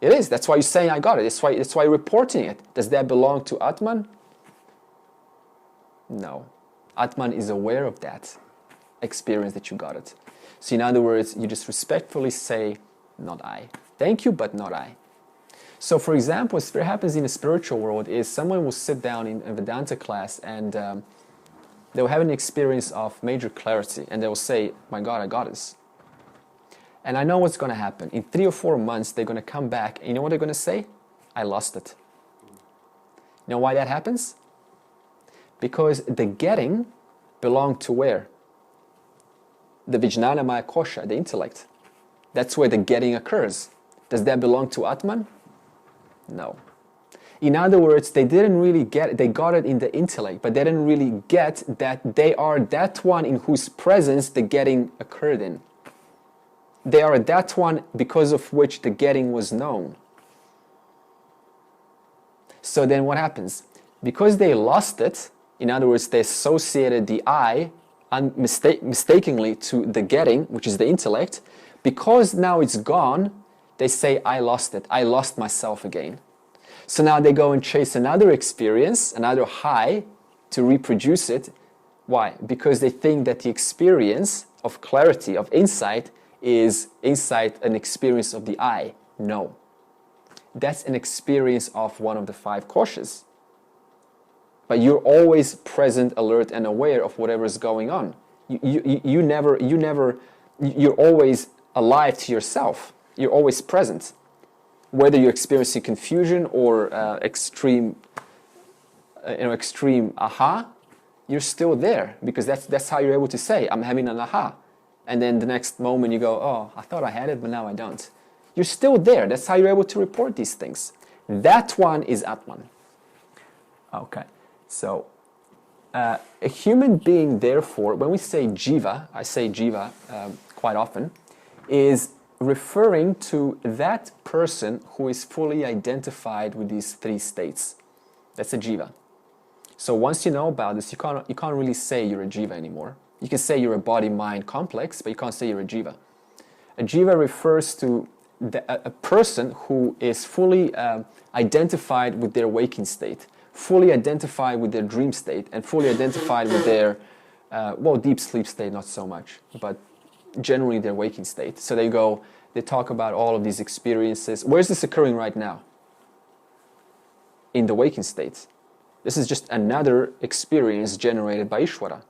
It is. That's why you're saying I got it. That's why you're reporting it. Does that belong to Atman? No. Atman is aware of that experience that you got it. So in other words, you just respectfully say, not I. Thank you, but not I. So for example, what happens in the spiritual world is someone will sit down in a Vedanta class and they'll have an experience of major clarity and they'll say, my God, I got this. And I know what's going to happen. In 3 or 4 months, they're going to come back. And you know what they're going to say? I lost it. You know why that happens? Because the getting belonged to where? The Vijnana Maya Kosha, the intellect. That's where the getting occurs. Does that belong to Atman? No. In other words, they didn't really get it. They got it in the intellect, but they didn't really get that they are that one in whose presence the getting occurred in. They are that one because of which the getting was known. So then what happens? Because they lost it, in other words, they associated the I mistakenly to the getting, which is the intellect. Because now it's gone, they say, I lost it. I lost myself again. So now they go and chase another experience, another high, to reproduce it. Why? Because they think that the experience of clarity, of insight, is insight, an experience of the I. No. That's an experience of one of the five koshas. But you're always present, alert, and aware of whatever is going on. You're always alive to yourself. You're always present. Whether you're experiencing confusion or extreme aha, you're still there because that's how you're able to say, I'm having an aha. And then the next moment you go, oh, I thought I had it, but now I don't. You're still there. That's how you're able to report these things. That one is Atman. Okay, so a human being, therefore, when we say jiva, I say jiva quite often, is referring to that person who is fully identified with these three states. That's a jiva. So once you know about this, you can't really say you're a jiva anymore. You can say you're a body-mind complex, but you can't say you're a jiva. A jiva refers to a person who is fully identified with their waking state, fully identified with their dream state, and fully identified with their, deep sleep state, not so much, but generally their waking state. So they talk about all of these experiences. Where's this occurring right now? In the waking state. This is just another experience generated by Ishvara.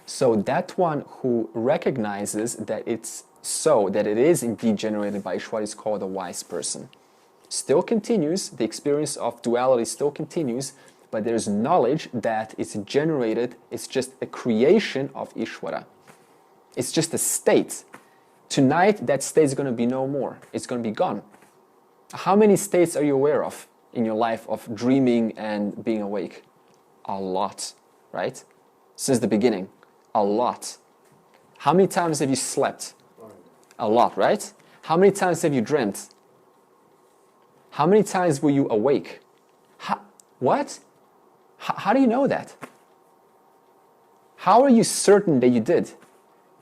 So that one who recognizes that it's so, that it is indeed generated by Ishvara is called a wise person. Still continues, the experience of duality still continues, but there's knowledge that it's generated, it's just a creation of Ishvara. It's just a state. Tonight, that state is going to be no more. It's going to be gone. How many states are you aware of in your life of dreaming and being awake? A lot, right? Since the beginning. A lot. How many times have you slept? A lot, right? How many times have you dreamt? How many times were you awake? What? How do you know that? How are you certain that you did?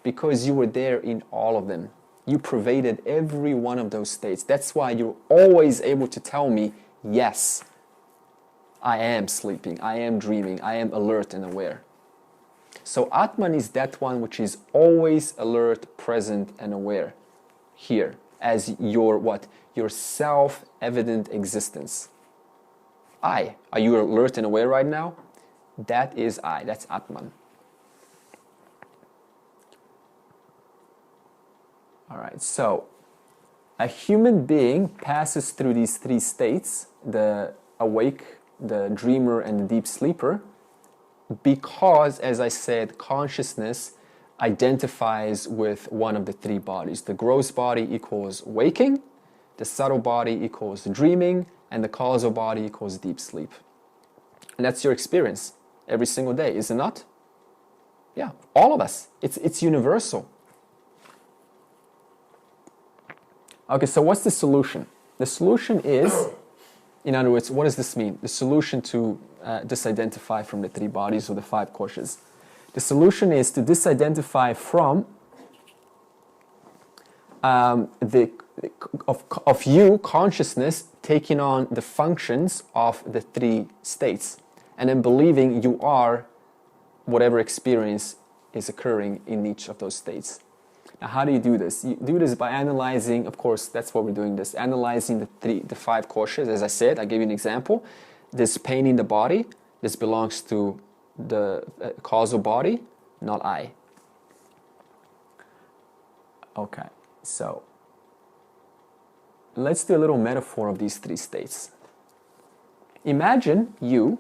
Because you were there in all of them. You pervaded every one of those states. That's why you're always able to tell me, yes, I am sleeping, I am dreaming, I am alert and aware. So Atman is that one which is always alert, present, and aware here as your what? Your self-evident existence. I. Are you alert and aware right now? That is I. That's Atman. All right, so a human being passes through these three states, the awake, the dreamer and the deep sleeper, because, as I said, consciousness identifies with one of the three bodies. The gross body equals waking, the subtle body equals dreaming, and the causal body equals deep sleep. And that's your experience every single day, is it not? Yeah, all of us. It's universal. Okay, so what's the solution? The solution is, in other words, what does this mean? The solution to disidentify from the three bodies or the five koshas. The solution is to disidentify from of you, consciousness, taking on the functions of the three states, and then believing you are whatever experience is occurring in each of those states. Now, how do you do this? You do this by analyzing, of course, that's what we're doing this, analyzing the five koshas. As I said, I gave you an example. This pain in the body, this belongs to the causal body, not I. Okay, so let's do a little metaphor of these three states. Imagine you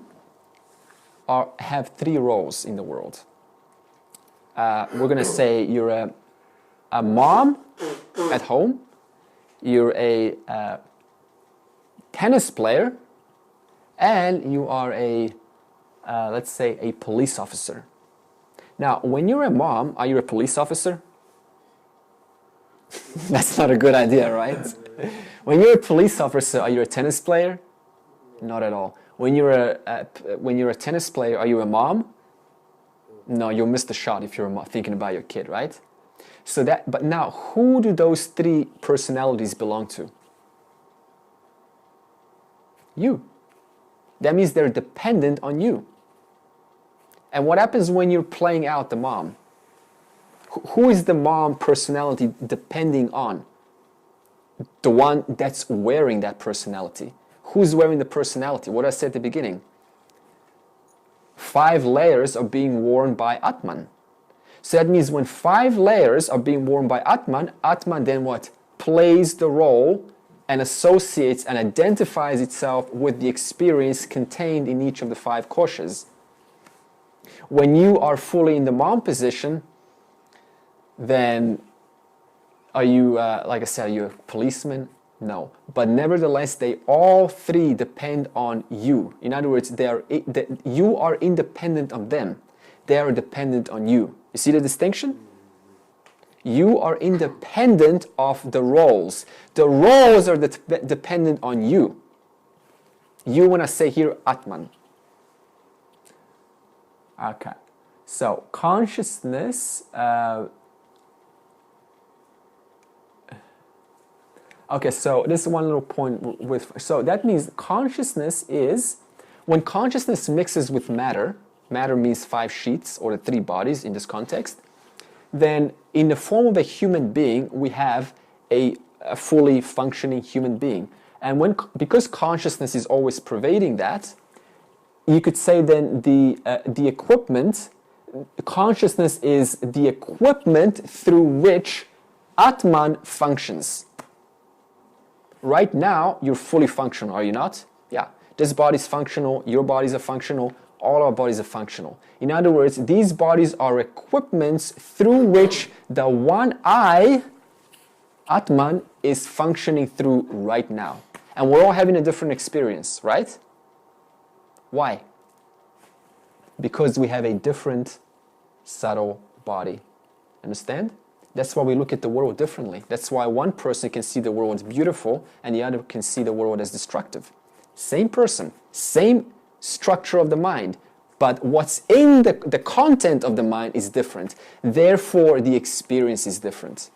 have three roles in the world. We're going to say you're a mom at home, you're a tennis player, and you are let's say, a police officer. Now, when you're a mom, are you a police officer? That's not a good idea, right? When you're a police officer, are you a tennis player? Not at all. When you're a tennis player, are you a mom? No, you'll miss the shot if you're thinking about your kid, right? But now, who do those three personalities belong to? You. That means they're dependent on you. And what happens when you're playing out the mom? Who is the mom personality depending on? The one that's wearing that personality. Who's wearing the personality? What I said at the beginning. 5 layers are being worn by Atman. So that means when 5 layers are being worn by Atman, Atman then what? Plays the role and associates and identifies itself with the experience contained in each of the 5 koshas. When you are fully in the mom position, then are you, like I said, are you a policeman? No. But nevertheless, they all three depend on you. In other words, you are independent of them. They are dependent on you. You see the distinction? You are independent of the roles. The roles are dependent on you. You, when I say here, Atman. Okay. So, consciousness... Okay, so this is one little point with... So that means consciousness is... When consciousness mixes with matter, matter means 5 sheets, or the 3 bodies in this context, then in the form of a human being, we have a fully functioning human being. And because consciousness is always pervading that, you could say then the equipment, consciousness is the equipment through which Atman functions. Right now, you're fully functional, are you not? Yeah. This body's functional, your bodies are functional, all our bodies are functional. In other words, these bodies are equipments through which the one I, Atman, is functioning through right now. And we're all having a different experience, right? Why? Because we have a different subtle body. Understand? That's why we look at the world differently. That's why one person can see the world as beautiful and the other can see the world as destructive. Same person, same structure of the mind, but what's in the content of the mind is different. Therefore, the experience is different.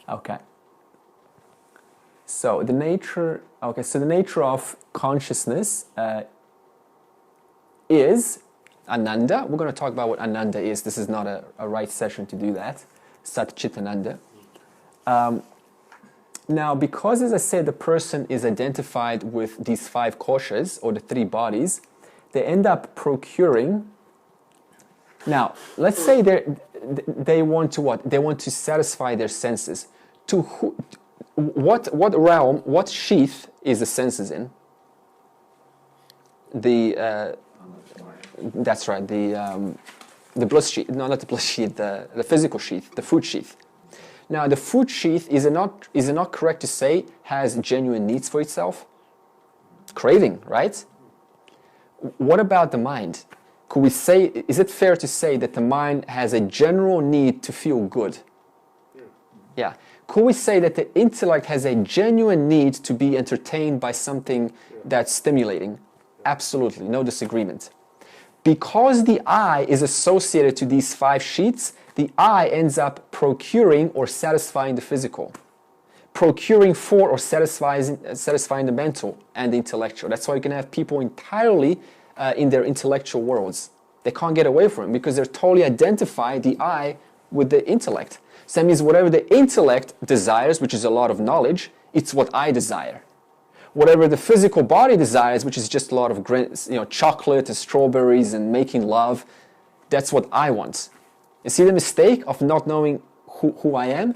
Okay. So the nature of consciousness is Ananda. We're going to talk about what Ananda is. This is not a right session to do that. Sat Chit Ananda. Now, because, as I said, the person is identified with these 5 koshas, or the 3 bodies, they end up procuring... Now, let's say they want to what? They want to satisfy their senses. what realm, what sheath is the senses in? That's right, the bliss sheath, no, not the bliss sheath, the physical sheath, the food sheath. Now, the food sheath, is it not correct to say, has genuine needs for itself? Craving, right? What about the mind? Could we say, is it fair to say that the mind has a general need to feel good? Yeah. Could we say that the intellect has a genuine need to be entertained by something that's stimulating? Absolutely, no disagreement. Because the I is associated to these 5 sheaths, the I ends up procuring or satisfying the physical. Procuring for or satisfying the mental and the intellectual. That's why you can have people entirely in their intellectual worlds. They can't get away from it because they're totally identify the I with the intellect. So that means whatever the intellect desires, which is a lot of knowledge, it's what I desire. Whatever the physical body desires, which is just a lot of chocolate and strawberries and making love, that's what I want. You see the mistake of not knowing who I am?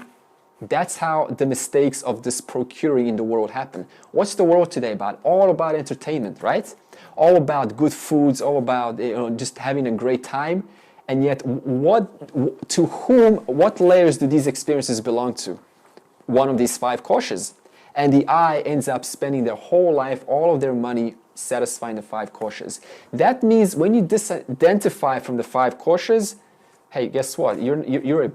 That's how the mistakes of this procuring in the world happen. What's the world today about? All about entertainment, right? All about good foods, all about just having a great time. And yet, what layers do these experiences belong to? One of these 5 koshas. And the I ends up spending their whole life, all of their money, satisfying the 5 koshas. That means when you disidentify from the 5 koshas, hey, guess what? You're a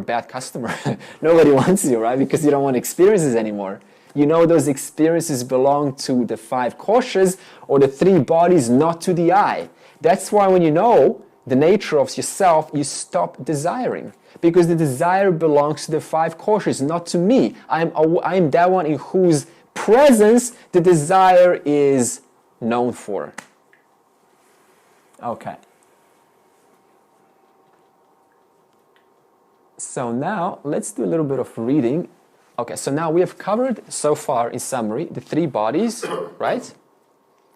bad customer. Nobody wants you, right? Because you don't want experiences anymore. You know those experiences belong to the 5 koshas or the 3 bodies, not to the I. That's why when you know the nature of yourself, you stop desiring. Because the desire belongs to the 5 koshas, not to me. I'm that one in whose presence the desire is known for. Okay. So now, let's do a little bit of reading. Okay, so now we have covered, so far in summary, the 3 bodies, right?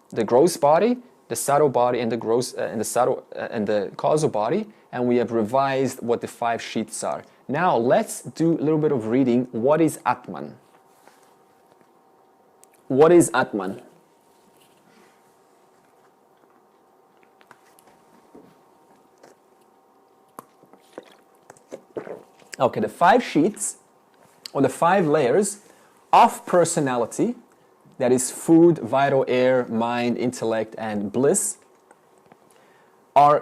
The gross body, the subtle body, and the causal body, and we have revised what the 5 sheaths are. Now, let's do a little bit of reading. What is Atman? What is Atman? Okay, the 5 sheaths, or the 5 layers of personality, that is food, vital air, mind, intellect, and bliss, are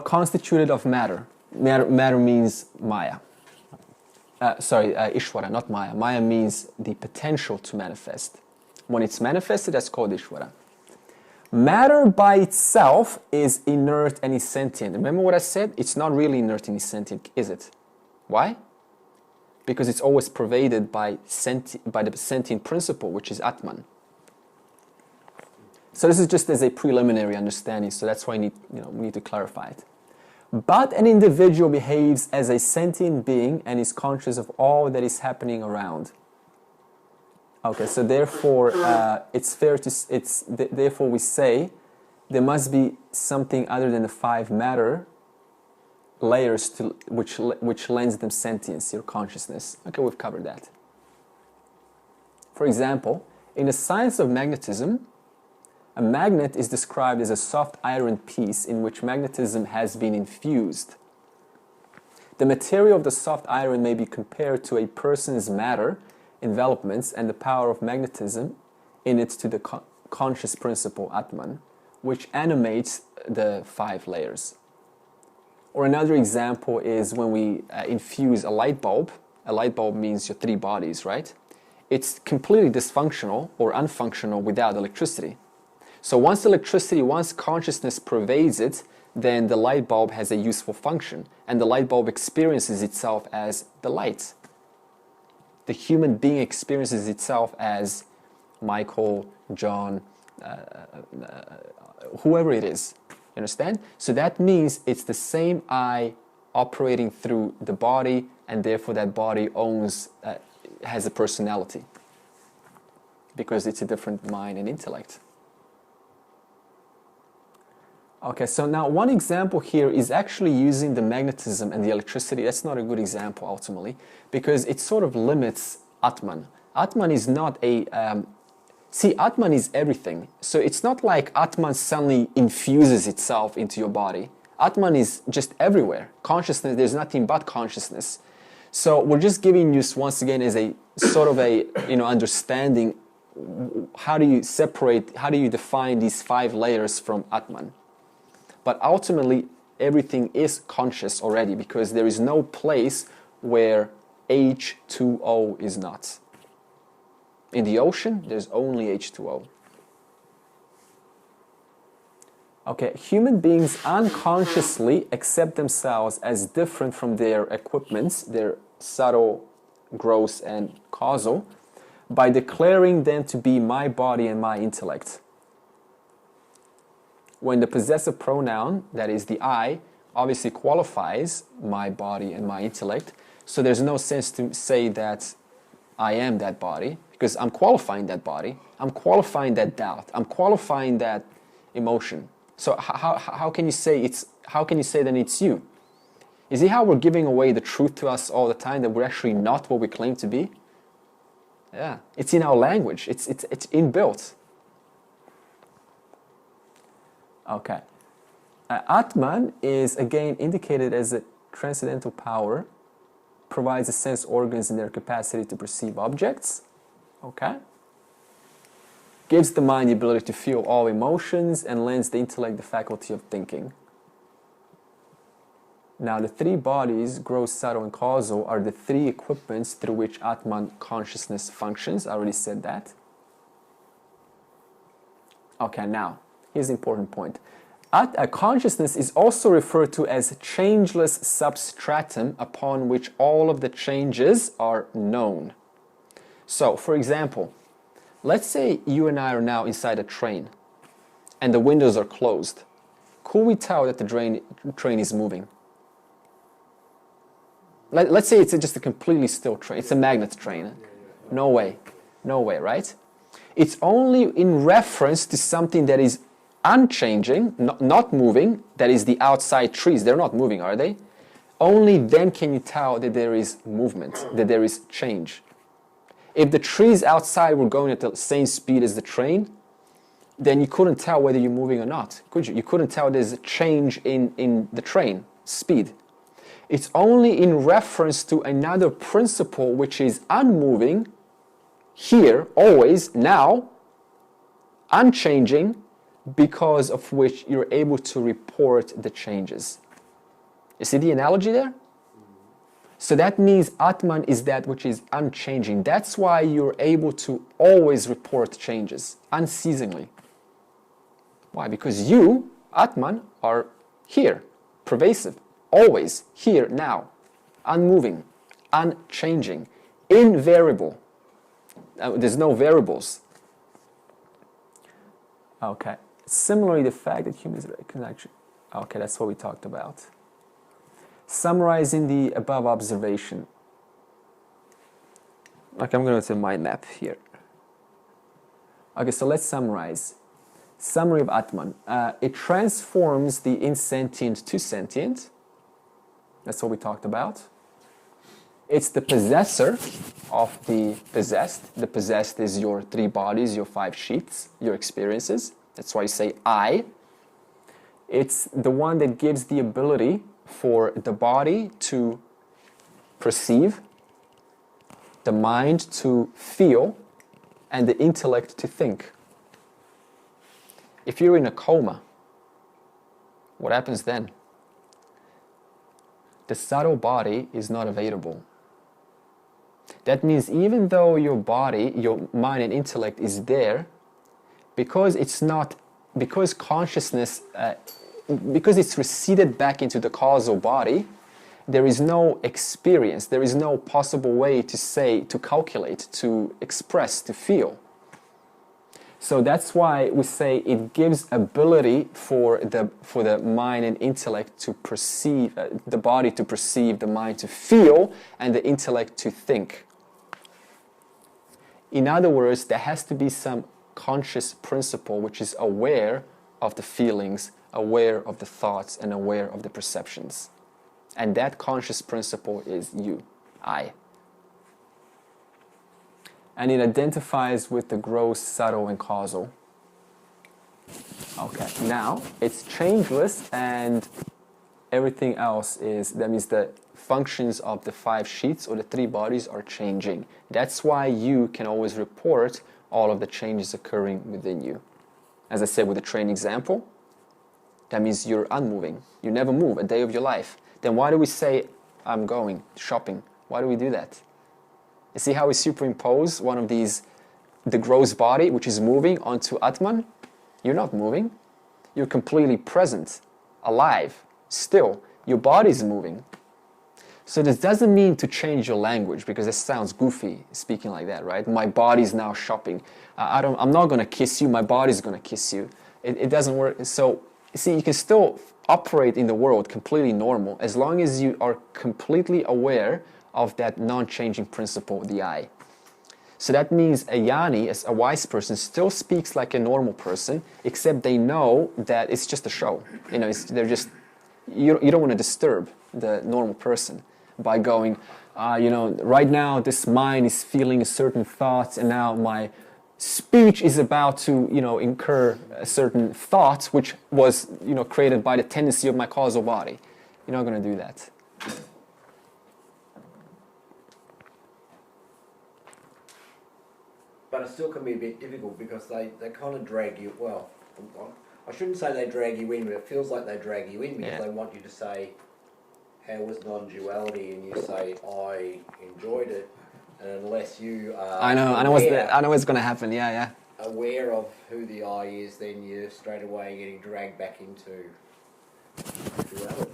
constituted of matter. Matter means Maya. Ishvara, not Maya. Maya means the potential to manifest. When it's manifested, that's called Ishvara. Matter by itself is inert and is sentient. Remember what I said? It's not really inert and is sentient, is it? Why? Because it's always pervaded by the sentient principle, which is Atman. So this is just as a preliminary understanding, so that's why we need to clarify it. But an individual behaves as a sentient being and is conscious of all that is happening around. Okay, so therefore, therefore we say there must be something other than the 5 matter layers to which lends them sentience, your consciousness. Okay, we've covered that. For example, in the science of magnetism, a magnet is described as a soft iron piece in which magnetism has been infused. The material of the soft iron may be compared to a person's matter, envelopments, and the power of magnetism in it to the conscious principle Atman, which animates the 5 layers. Or another example is when we infuse a light bulb. A light bulb means your 3 bodies, right? It's completely dysfunctional or unfunctional without electricity. So once consciousness pervades it, then the light bulb has a useful function, and the light bulb experiences itself as the light. The human being experiences itself as Michael, John, whoever it is. You understand? So that means it's the same I operating through the body, and therefore that body has a personality, because it's a different mind and intellect. Okay, so now one example here is actually using the magnetism and the electricity. That's not a good example ultimately, because it sort of limits Atman. Atman is not a... see, Atman is everything. So it's not like Atman suddenly infuses itself into your body. Atman is just everywhere. Consciousness, there's nothing but consciousness. So we're just giving you once again as a sort of a understanding, how do you separate, how do you define these 5 layers from Atman? But ultimately, everything is conscious already, because there is no place where H2O is not. In the ocean, there's only H2O. Okay, human beings unconsciously accept themselves as different from their equipments, their subtle, gross, and causal, by declaring them to be my body and my intellect. When the possessive pronoun, that is the I, obviously qualifies my body and my intellect, so there's no sense to say that I am that body, because I'm qualifying that body, I'm qualifying that doubt, I'm qualifying that emotion. So how can you say then it's you? Is it how we're giving away the truth to us all the time, that we're actually not what we claim to be? Yeah, it's in our language. It's inbuilt. Okay. Atman is again indicated as a transcendental power, provides the sense organs in their capacity to perceive objects. Okay. Gives the mind the ability to feel all emotions and lends the intellect the faculty of thinking. Now, the 3 bodies, gross, subtle, and causal, are the 3 equipments through which Atman consciousness functions. I already said that. Okay, now, here's the important point. Consciousness is also referred to as changeless substratum upon which all of the changes are known. So, for example, let's say you and I are now inside a train and the windows are closed. Could we tell that the train is moving? Let's say it's just a completely still train. It's a magnet train. No way. No way, right? It's only in reference to something that is unchanging, not moving, that is the outside trees. They're not moving, are they? Only then can you tell that there is movement, that there is change. If the trees outside were going at the same speed as the train, then you couldn't tell whether you're moving or not, could you? You couldn't tell there's a change in the train speed. It's only in reference to another principle which is unmoving, here, always, now, unchanging, because of which you're able to report the changes. You see the analogy there? So that means Atman is that which is unchanging. That's why you're able to always report changes, unceasingly. Why? Because you, Atman, are here, pervasive, always, here, now, unmoving, unchanging, invariable. There's no variables. Okay. Similarly, the fact that humans recognize... Okay, that's what we talked about. Summarizing the above observation. Okay, I'm going to mind map here. Okay, so let's summarize. Summary of Atman. It transforms the insentient to sentient. That's what we talked about. It's the possessor of the possessed. The possessed is your 3 bodies, your 5 sheaths, your experiences. That's why you say I. It's the one that gives the ability for the body to perceive, the mind to feel, and the intellect to think. If you're in a coma, what happens then? The subtle body is not available. That means even though your body, your mind and intellect is there, because consciousness, because it's receded back into the causal body, there is no experience, there is no possible way to say, to calculate, to express, to feel. So that's why we say it gives ability for the mind and intellect to perceive, the body to perceive, the mind to feel, and the intellect to think. In other words, there has to be some conscious principle which is aware of the feelings, aware of the thoughts, and aware of the perceptions. And that conscious principle is you, I. and it identifies with the gross, subtle, and causal. Okay, now it's changeless, and everything else is, that means the functions of the 5 sheets or the 3 bodies are changing. That's why you can always report all of the changes occurring within you. As I said with the train example, that means you're unmoving. You never move a day of your life. Then why do we say, I'm going shopping? Why do we do that? You see how we superimpose one of these, the gross body, which is moving, onto Atman? You're not moving. You're completely present, alive, still. Your body is moving. So this doesn't mean to change your language, because it sounds goofy speaking like that, right? My body's now shopping. I'm not going to kiss you. My body's going to kiss you. It doesn't work. So, see, you can still operate in the world completely normal as long as you are completely aware of that non-changing principle, the I. So that means a jnani, as a wise person, still speaks like a normal person, except they know that it's just a show. You know, they're just, you don't want to disturb the normal person by going, you know, right now this mind is feeling certain thoughts, and now my speech is about to, you know, incur a certain thought which was, you know, created by the tendency of my causal body. You're not going to do that. But it still can be a bit difficult because they kind of drag you, well, I shouldn't say they drag you in, but it feels like they drag you in because they want you to say, how was non-duality? And you say, I enjoyed it. And unless you are I know what's going to happen, aware of who the I is, then you're straight away getting dragged back into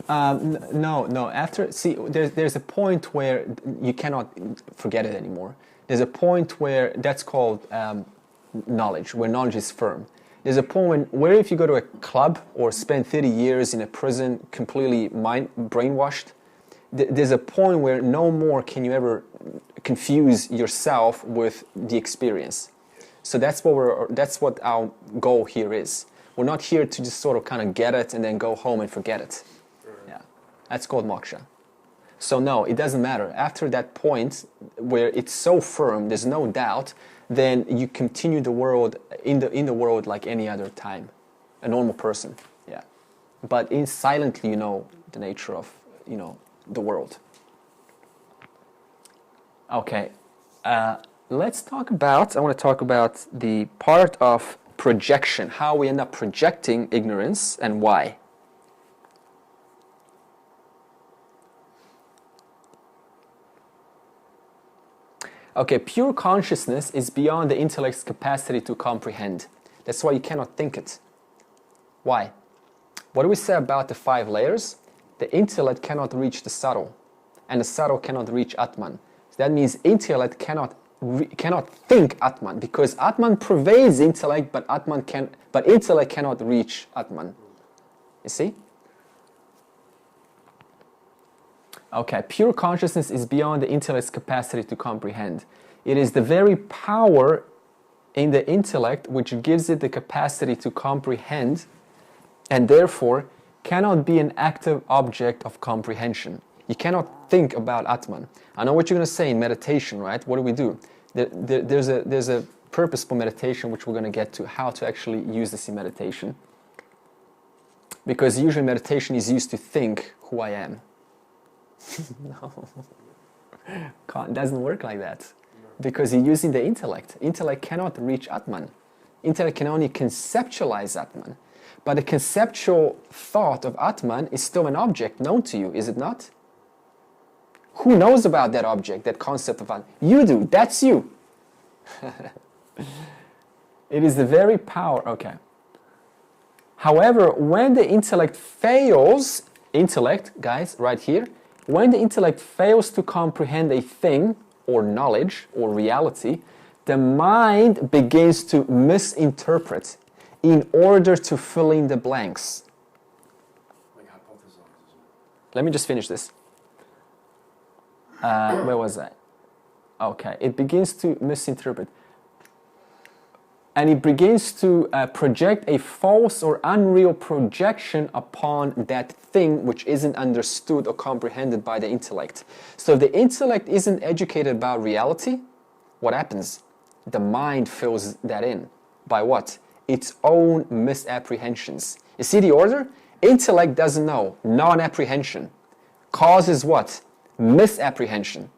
duality. No. After, see, there's a point where you cannot forget it anymore. There's a point where that's called knowledge, where knowledge is firm. There's a point where if you go to a club or spend 30 years in a prison completely brainwashed, there's a point where no more can you ever confuse yourself with the experience. So that's what our goal here is. We're not here to just sort of kind of get it and then go home and forget it. Yeah, that's called moksha. So no, it doesn't matter. After that point where it's so firm, there's no doubt, then you continue the world in the world like any other time, a normal person. Yeah, but in silently, you know the nature of, you know, the world. Okay, let's talk about. I want to talk about the part of projection, how we end up projecting ignorance and why. Okay, pure consciousness is beyond the intellect's capacity to comprehend. That's why you cannot think it. Why? What do we say about the 5 layers? The intellect cannot reach the subtle, and the subtle cannot reach Atman. So that means intellect cannot think Atman, because Atman pervades intellect, but intellect cannot reach Atman. You see? Okay, pure consciousness is beyond the intellect's capacity to comprehend. It is the very power in the intellect which gives it the capacity to comprehend, and therefore cannot be an active object of comprehension. You cannot think about Atman. I know what you're going to say in meditation, right? What do? There's a purpose for meditation, which we're going to get to, how to actually use this in meditation. Because usually meditation is used to think who I am. No, it doesn't work like that. Because you're using the intellect. Intellect cannot reach Atman. Intellect can only conceptualize Atman. But the conceptual thought of Atman is still an object known to you, is it not? Who knows about that object, that concept of Atman? You do, that's you. It is the very power, okay. However, when the intellect fails, guys, right here, when the intellect fails to comprehend a thing, or knowledge, or reality, the mind begins to misinterpret in order to fill in the blanks. Like hypothesize. Let me just finish this. Where was I? Okay, it begins to misinterpret. And it begins to project a false or unreal projection upon that thing which isn't understood or comprehended by the intellect. So if the intellect isn't educated about reality, what happens? The mind fills that in. By what? Its own misapprehensions. You see the order? Intellect doesn't know. Non-apprehension. Causes what? Misapprehension.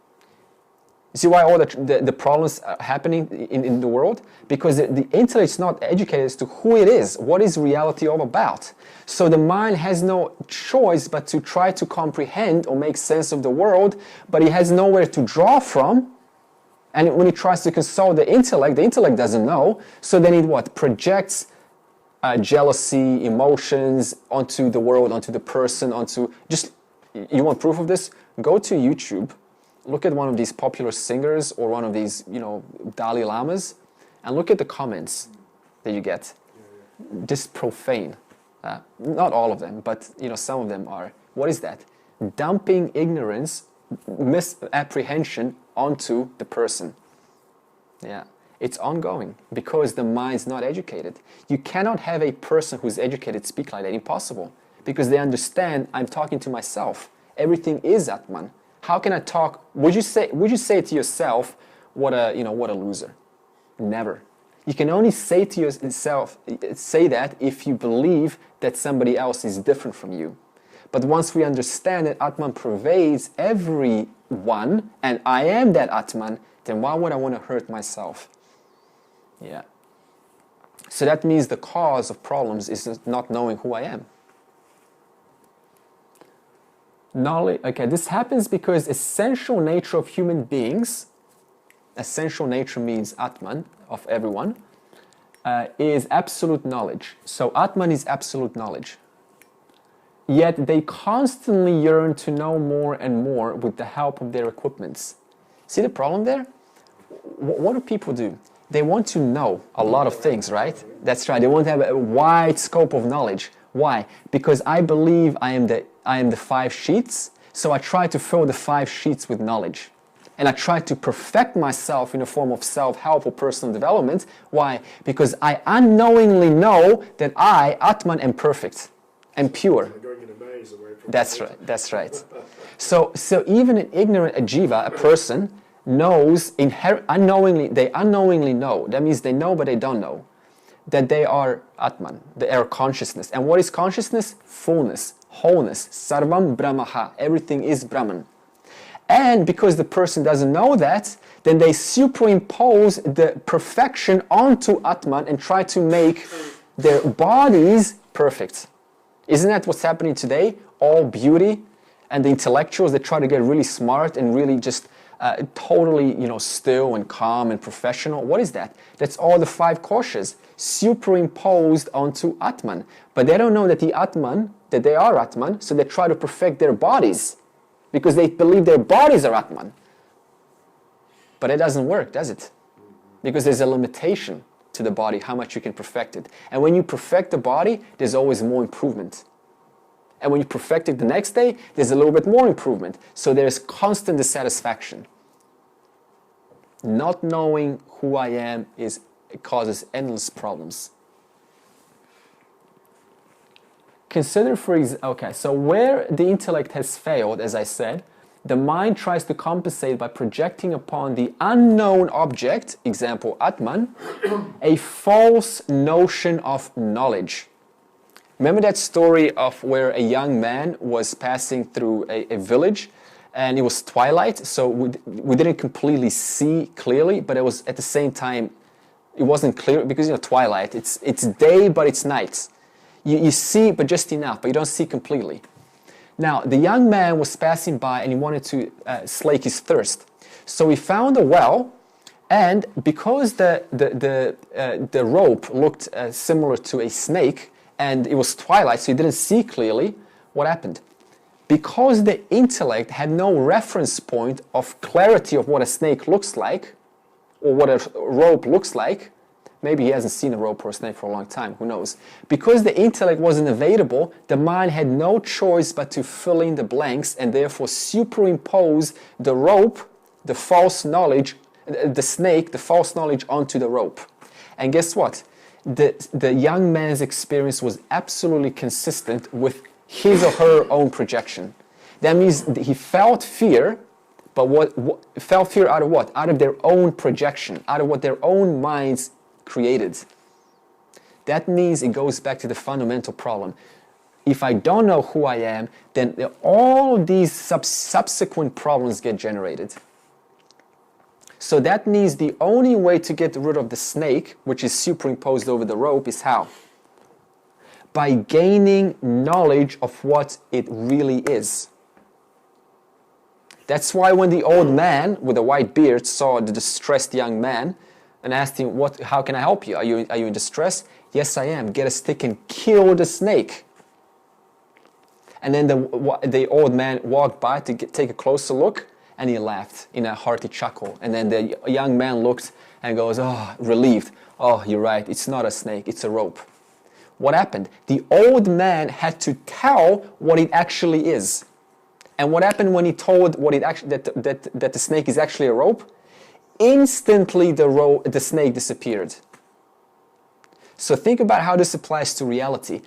You see why all the problems are happening in the world? Because the intellect is not educated as to who it is. What is reality all about? So the mind has no choice but to try to comprehend or make sense of the world, but it has nowhere to draw from. And when it tries to console the intellect doesn't know. So then it what? Projects jealousy, emotions onto the world, onto the person, onto... Just, you want proof of this? Go to YouTube. Look at one of these popular singers or one of these, Dalai Lamas, and look at the comments that you get. Just profane. Not all of them, but some of them are. What is that? Dumping ignorance, misapprehension onto the person. Yeah, it's ongoing because the mind's not educated. You cannot have a person who's educated speak like that. Impossible, because they understand I'm talking to myself. Everything is Atman. How can I talk? Would you say to yourself, what a loser? Never. You can only say to yourself, say that if you believe that somebody else is different from you. But once we understand that Atman pervades everyone, and I am that Atman, then why would I want to hurt myself? Yeah. So that means the cause of problems is not knowing who I am. Knowledge, okay, this happens because essential nature of human beings, essential nature means Atman, of everyone, is absolute knowledge. So Atman is absolute knowledge. Yet they constantly yearn to know more and more with the help of their equipments. See the problem there? What do people do? They want to know a lot of things, right? That's right. They want to have a wide scope of knowledge. Why? Because I believe I am the 5 sheets, so I try to fill the 5 sheets with knowledge. And I try to perfect myself in a form of self-help or personal development. Why? Because I unknowingly know that I, Atman, am perfect and pure. That's right, that's right. So even an ignorant jiva, a person, knows, they unknowingly know, that means they know but they don't know, that they are Atman, they are consciousness. And what is consciousness? Fullness, wholeness, sarvam brahmaha, everything is Brahman. And because the person doesn't know that, then they superimpose the perfection onto Atman and try to make their bodies perfect. Isn't that what's happening today? All beauty, and the intellectuals, they try to get really smart and really just totally, still and calm and professional. What is that? That's all the 5 koshas superimposed onto Atman. But they don't know that that they are Atman, so they try to perfect their bodies because they believe their bodies are Atman. But it doesn't work, does it? Because there's a limitation to the body, how much you can perfect it. And when you perfect the body, there's always more improvement. And when you perfect it the next day, there's a little bit more improvement. So there's constant dissatisfaction. Not knowing who I am it causes endless problems. Consider so where the intellect has failed, as I said, the mind tries to compensate by projecting upon the unknown object, example Atman, a false notion of knowledge. Remember that story of where a young man was passing through a village and it was twilight, so we didn't completely see clearly, but it was at the same time, it wasn't clear because twilight, it's day but it's night. You see but just enough, but you don't see completely. Now, the young man was passing by and he wanted to slake his thirst. So he found a well, and because the rope looked similar to a snake, and it was twilight, so he didn't see clearly, what happened? Because the intellect had no reference point of clarity of what a snake looks like, or what a rope looks like, maybe he hasn't seen a rope or a snake for a long time, who knows? Because the intellect wasn't available, the mind had no choice but to fill in the blanks and therefore superimpose the rope, the false knowledge, the snake, the false knowledge onto the rope. And guess what? The young man's experience was absolutely consistent with his or her own projection. That means he felt fear, But what felt fear out of what? Out of their own projection, out of what their own minds created. That means it goes back to the fundamental problem. If I don't know who I am, then all of these subsequent problems get generated. So that means the only way to get rid of the snake, which is superimposed over the rope, is how? By gaining knowledge of what it really is. That's why when the old man with a white beard saw the distressed young man and asked him, how can I help you? Are you in distress? Yes, I am. Get a stick and kill the snake. And then the old man walked by to take a closer look, and he laughed in a hearty chuckle. And then the young man looked and goes, oh, relieved. Oh, you're right. It's not a snake. It's a rope. What happened? The old man had to tell what it actually is. And what happened when he told what it actually that the snake is actually a rope? Instantly the snake disappeared. So think about how this applies to reality.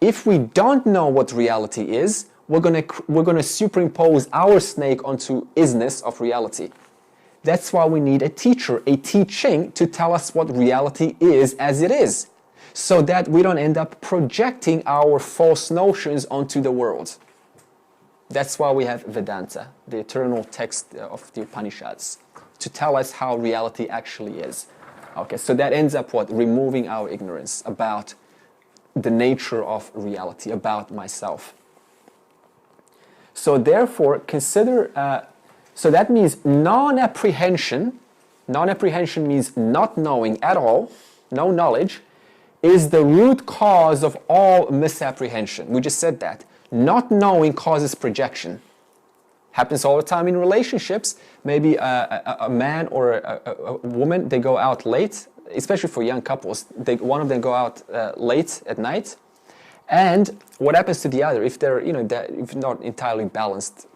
If we don't know what reality is, we're gonna superimpose our snake onto isness of reality. That's why we need a teacher, a teaching to tell us what reality is as it is, so that we don't end up projecting our false notions onto the world. That's why we have Vedanta, the eternal text of the Upanishads, to tell us how reality actually is. Okay, so that ends up what? Removing our ignorance about the nature of reality, about myself. So therefore, consider, so that means non-apprehension. Non-apprehension means not knowing at all, no knowledge, is the root cause of all misapprehension. We just said that. Not knowing causes projection. Happens all the time in relationships. Maybe a man or a woman, they go out late, especially for young couples. One of them go out late at night, and what happens to the other? If they're, if not entirely balanced,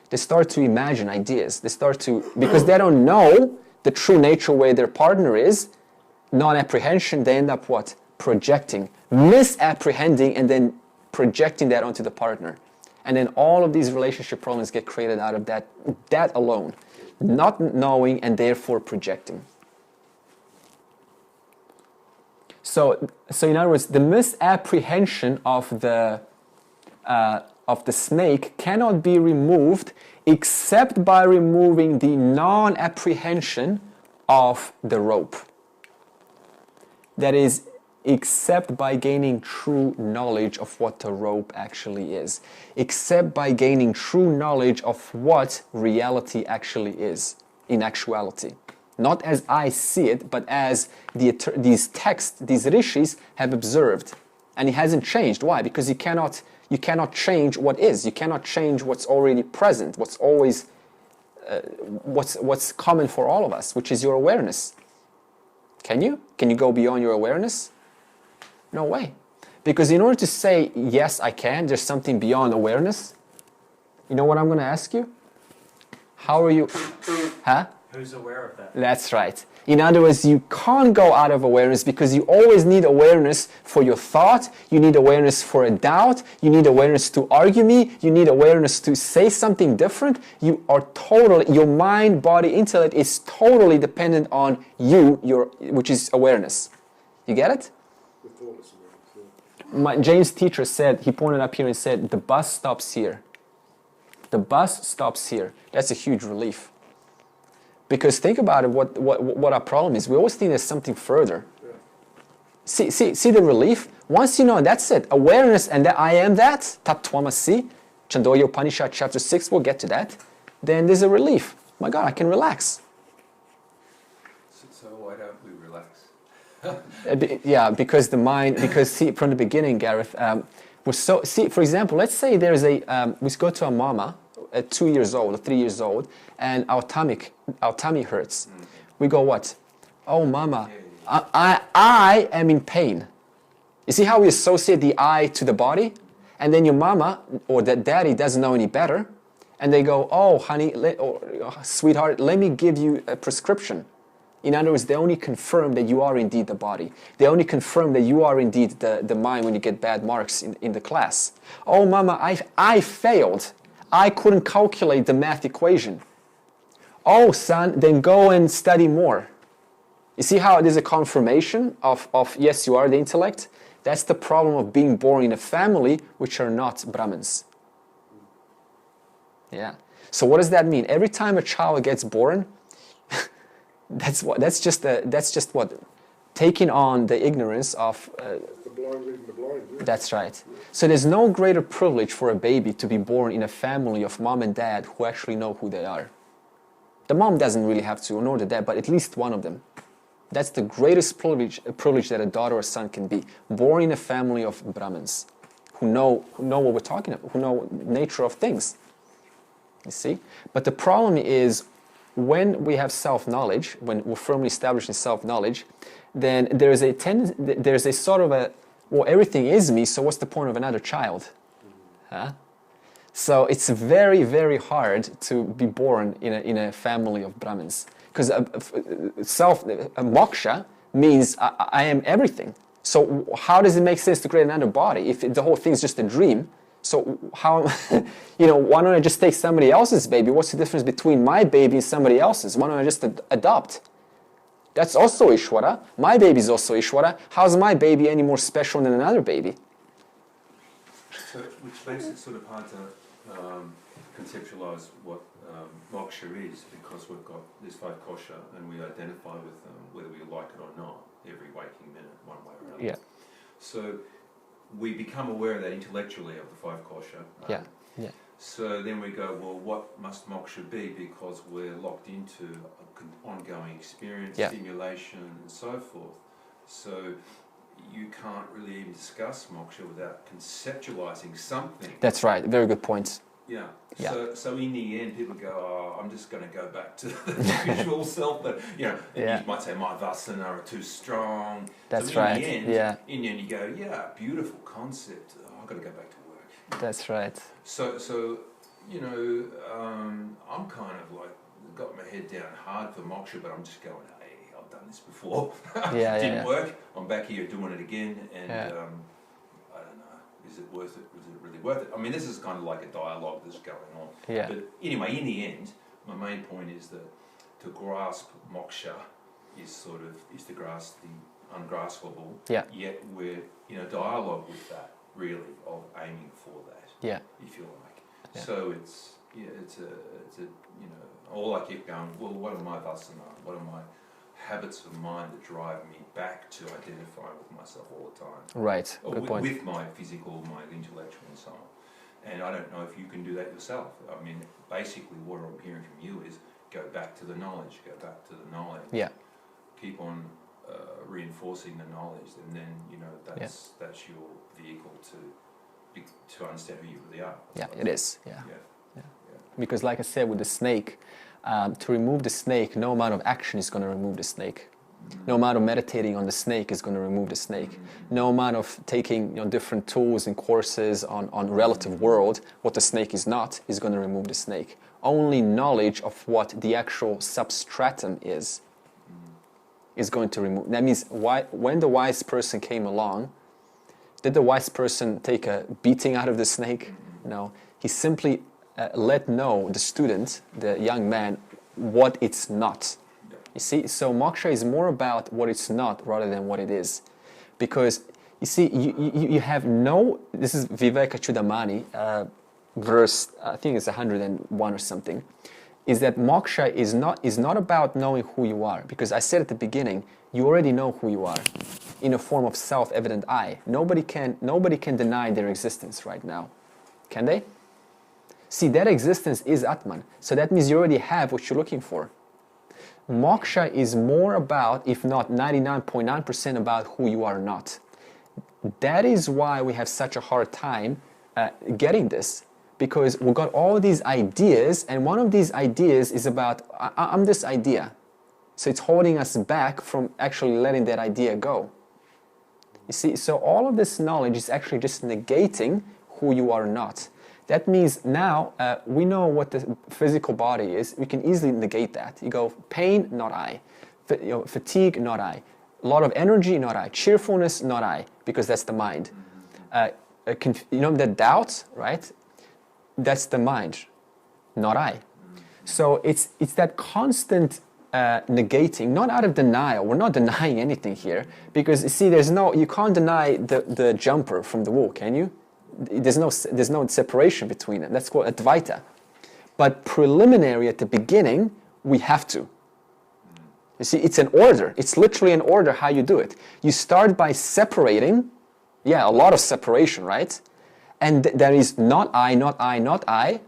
they start to imagine ideas. They start to, because they don't know the true nature where their partner is. Non-apprehension, they end up what? Projecting, misapprehending, and then projecting that onto the partner. And then all of these relationship problems get created out of that alone. Not knowing and therefore projecting. So in other words, the misapprehension of the snake cannot be removed except by removing the non-apprehension of the rope. That is, except by gaining true knowledge of what the rope actually is. Except by gaining true knowledge of what reality actually is, in actuality. Not as I see it, but as these texts, these rishis have observed. And it hasn't changed. Why? Because you cannot change what is. You cannot change what's already present, what's always, what's common for all of us, which is your awareness. Can you? Can you go beyond your awareness? No way. Because in order to say, yes, I can, there's something beyond awareness, you know what I'm going to ask you? How are you? Huh? Who's aware of that? That's right. In other words, you can't go out of awareness because you always need awareness for your thought, you need awareness for a doubt, you need awareness to argue me, you need awareness to say something different. You are totally, your mind, body, intellect is totally dependent on you, which is awareness. You get it? James' teacher said, he pointed up here and said, the bus stops here. The bus stops here. That's a huge relief. Because think about it, what our problem is. We always think there's something further. Yeah. See the relief? Once you know, that's it. Awareness and that I am that, Tat Twamasi, Chandogya Upanishad chapter 6, we'll get to that. Then there's a relief. My God, I can relax. So why don't we relax? Yeah, because the mind, see, from the beginning, Gareth, for example, let's say there's we go to a mama at 2 years old or 3 years old, and our tummy hurts. We go, what? Oh, mama, I am in pain. You see how we associate the I to the body? And then your mama or the daddy doesn't know any better, and they go, oh, honey, sweetheart, let me give you a prescription. In other words, they only confirm that you are indeed the body. They only confirm that you are indeed the mind when you get bad marks in the class. Oh, mama, I failed. I couldn't calculate the math equation. oh son, then go and study more. You see how it is a confirmation of yes, you are the intellect? That's the problem of being born in a family which are not Brahmins. Yeah. So what does that mean? Every time a child gets born, that's just what taking on the ignorance of. The blind leading the blind. Yeah. That's right. So there's no greater privilege for a baby to be born in a family of mom and dad who actually know who they are. The mom doesn't really have to, nor the dad, but at least one of them. That's the greatest privilege that a daughter or son can be. Born in a family of Brahmins who know what we're talking about, who know the nature of things. You see? But the problem is when we have self-knowledge, when we're firmly established in self-knowledge, then there's a sort of a, well, everything is me, so what's the point of another child? Huh? So it's very, very hard to be born in a family of Brahmins. Because moksha means I am everything. So how does it make sense to create another body if the whole thing is just a dream? So how, why don't I just take somebody else's baby? What's the difference between my baby and somebody else's? Why don't I just adopt? That's also Ishvara. My baby is also Ishvara. How's my baby any more special than another baby? So, which makes it sort of hard to conceptualize what moksha is, because we've got this five kosha and we identify with them whether we like it or not every waking minute, one way or another. Yeah. So we become aware of that intellectually of the five kosha. Yeah. Yeah. So then we go, well, what must moksha be? Because we're locked into ongoing experience, Yeah. stimulation, and so forth. So you can't really even discuss moksha without conceptualizing something. That's right. Very good point. Yeah. Yeah. So in the end, people go, oh, I'm just going to go back to the visual self. But Yeah. you might say my vasana are too strong. That's so in right. The end, Yeah. In the end, you go, yeah, beautiful concept. Oh, I've got to go back to work. That's right. So I'm kind of like got my head down hard for moksha, but I'm just going, hey, I've done this before. Didn't work. I'm back here doing it again, and I don't know. Is it worth it? Is it really worth it? I mean, this is kind of like a dialogue that's going on. Yeah. But anyway, in the end, my main point is that to grasp moksha is to grasp the ungraspable. Yeah. Yet we're in a dialogue with that, really, of aiming for that. Yeah. If you like. Yeah. So it's all I keep going, well, what are my vasana? What are my habits of mind that drive me back to identify with myself all the time? Right. Or Good point. with my physical, my intellectual and so on. And I don't know if you can do that yourself. I mean, basically what I'm hearing from you is go back to the knowledge, Yeah. Keep on reinforcing the knowledge, and then, that's your vehicle to understand who you really are. Yeah, it is. Yeah. Yeah. Because like I said with the snake, to remove the snake, no amount of action is going to remove the snake. No amount of meditating on the snake is going to remove the snake. No amount of taking different tools and courses on relative world, what the snake is not, is going to remove the snake. Only knowledge of what the actual substratum is going to remove. That means when the wise person came along, did the wise person take a beating out of the snake? No. He simply let know the student, the young man, what it's not. You see, so moksha is more about what it's not rather than what it is. Because, you see, you have no, this is Viveka Chudamani, verse, I think it's 101 or something, is that moksha is not about knowing who you are. Because I said at the beginning, you already know who you are in a form of self-evident I. Nobody can deny their existence right now. Can they? See, that existence is Atman. So that means you already have what you're looking for. Moksha is more about, if not 99.9% about who you are not. That is why we have such a hard time getting this. Because we've got all these ideas, and one of these ideas is about, I'm this idea. So it's holding us back from actually letting that idea go. You see, so all of this knowledge is actually just negating who you are not. That means now we know what the physical body is. We can easily negate that. You go, pain, not I. Fatigue, not I. A lot of energy, not I. Cheerfulness, not I, because that's the mind. The doubt, right? That's the mind, not I. So it's that constant negating, not out of denial. We're not denying anything here, because you see, you can't deny the jumper from the wall, can you? There's no separation between them. That's called Advaita. But preliminary at the beginning, we have to. You see, it's an order. It's literally an order how you do it. You start by separating, a lot of separation, right? And there is not I, not I, not I.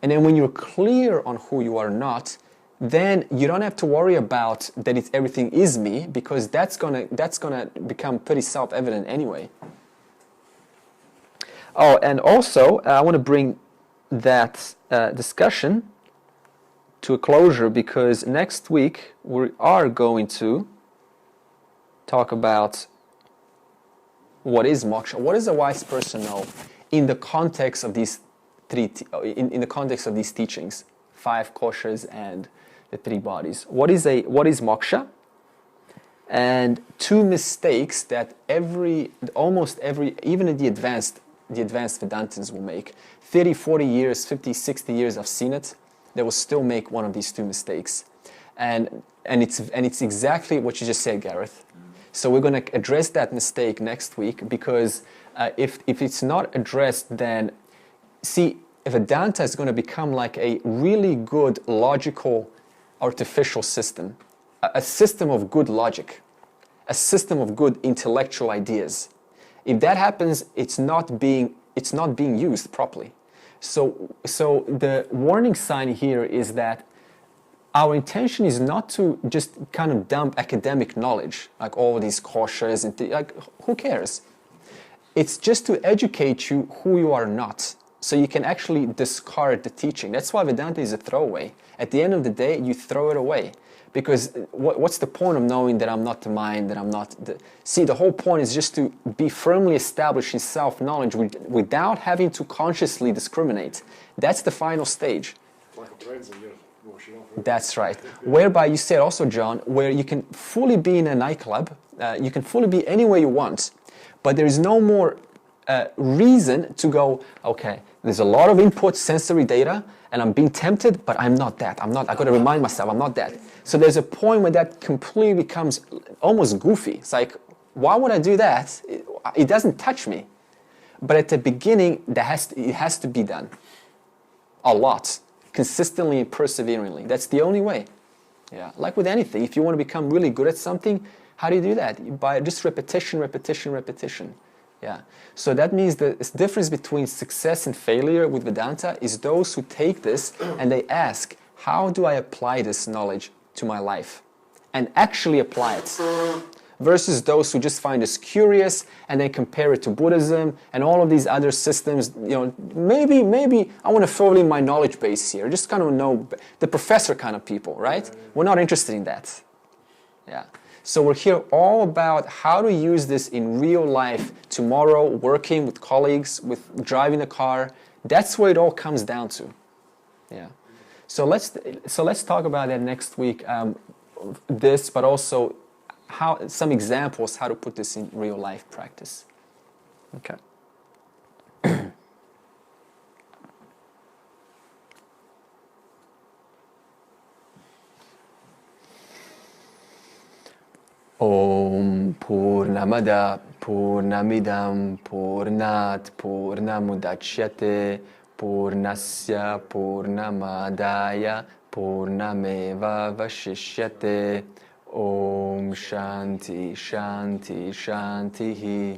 And then when you're clear on who you are not, then you don't have to worry about that everything is me, because that's gonna become pretty self-evident anyway. Oh, and also I want to bring that discussion to a closure, because next week we are going to talk about what is moksha. What does a wise person know in the context of these in the context of these teachings, 5 koshas and the 3 bodies? What is moksha? And 2 mistakes that almost every, even the advanced Vedantins will make. 30, 40 years, 50, 60 years, I've seen it. They will still make one of these 2 mistakes. And it's exactly what you just said, Gareth. So we're going to address that mistake next week, because if it's not addressed, then, see, Vedanta is going to become like a really good logical artificial system, a system of good logic, a system of good intellectual ideas. If that happens, it's not being used properly. So the warning sign here is that our intention is not to just kind of dump academic knowledge, like all these koshas and like, who cares? It's just to educate you who you are not, so you can actually discard the teaching. That's why Vedanta is a throwaway. At the end of the day, you throw it away. Because what's the point of knowing that I'm not the mind, that I'm not the... See, the whole point is just to be firmly established in self-knowledge without having to consciously discriminate. That's the final stage. Like a brain cell, washing off. That's right. Whereby you said also, John, where you can fully be in a nightclub, you can fully be anywhere you want, but there is no more reason to go, okay, there's a lot of input sensory data, and I'm being tempted, but I'm not that. I've got to remind myself, I'm not that. So there's a point where that completely becomes almost goofy. It's like, why would I do that? It doesn't touch me. But at the beginning, it has to be done. A lot. Consistently and perseveringly. That's the only way. Yeah. Like with anything, if you want to become really good at something, how do you do that? By just repetition, repetition, repetition. Yeah. So that means the difference between success and failure with Vedanta is those who take this and they ask, how do I apply this knowledge to my life? And actually apply it. Versus those who just find this curious and then compare it to Buddhism and all of these other systems. Maybe I want to fill in my knowledge base here. Just kind of know the professor kind of people, right? We're not interested in that. Yeah. So we're here all about how to use this in real life tomorrow, working with colleagues, with driving a car. That's where it all comes down to. Yeah. So let's talk about that next week. This, but also some examples how to put this in real life practice. Okay. Om Purnamada Purnamidam Purnat Purnamudachyate Purnasya Purnamadaya Purnameva Vashishyate. Om Shanti Shanti Shanti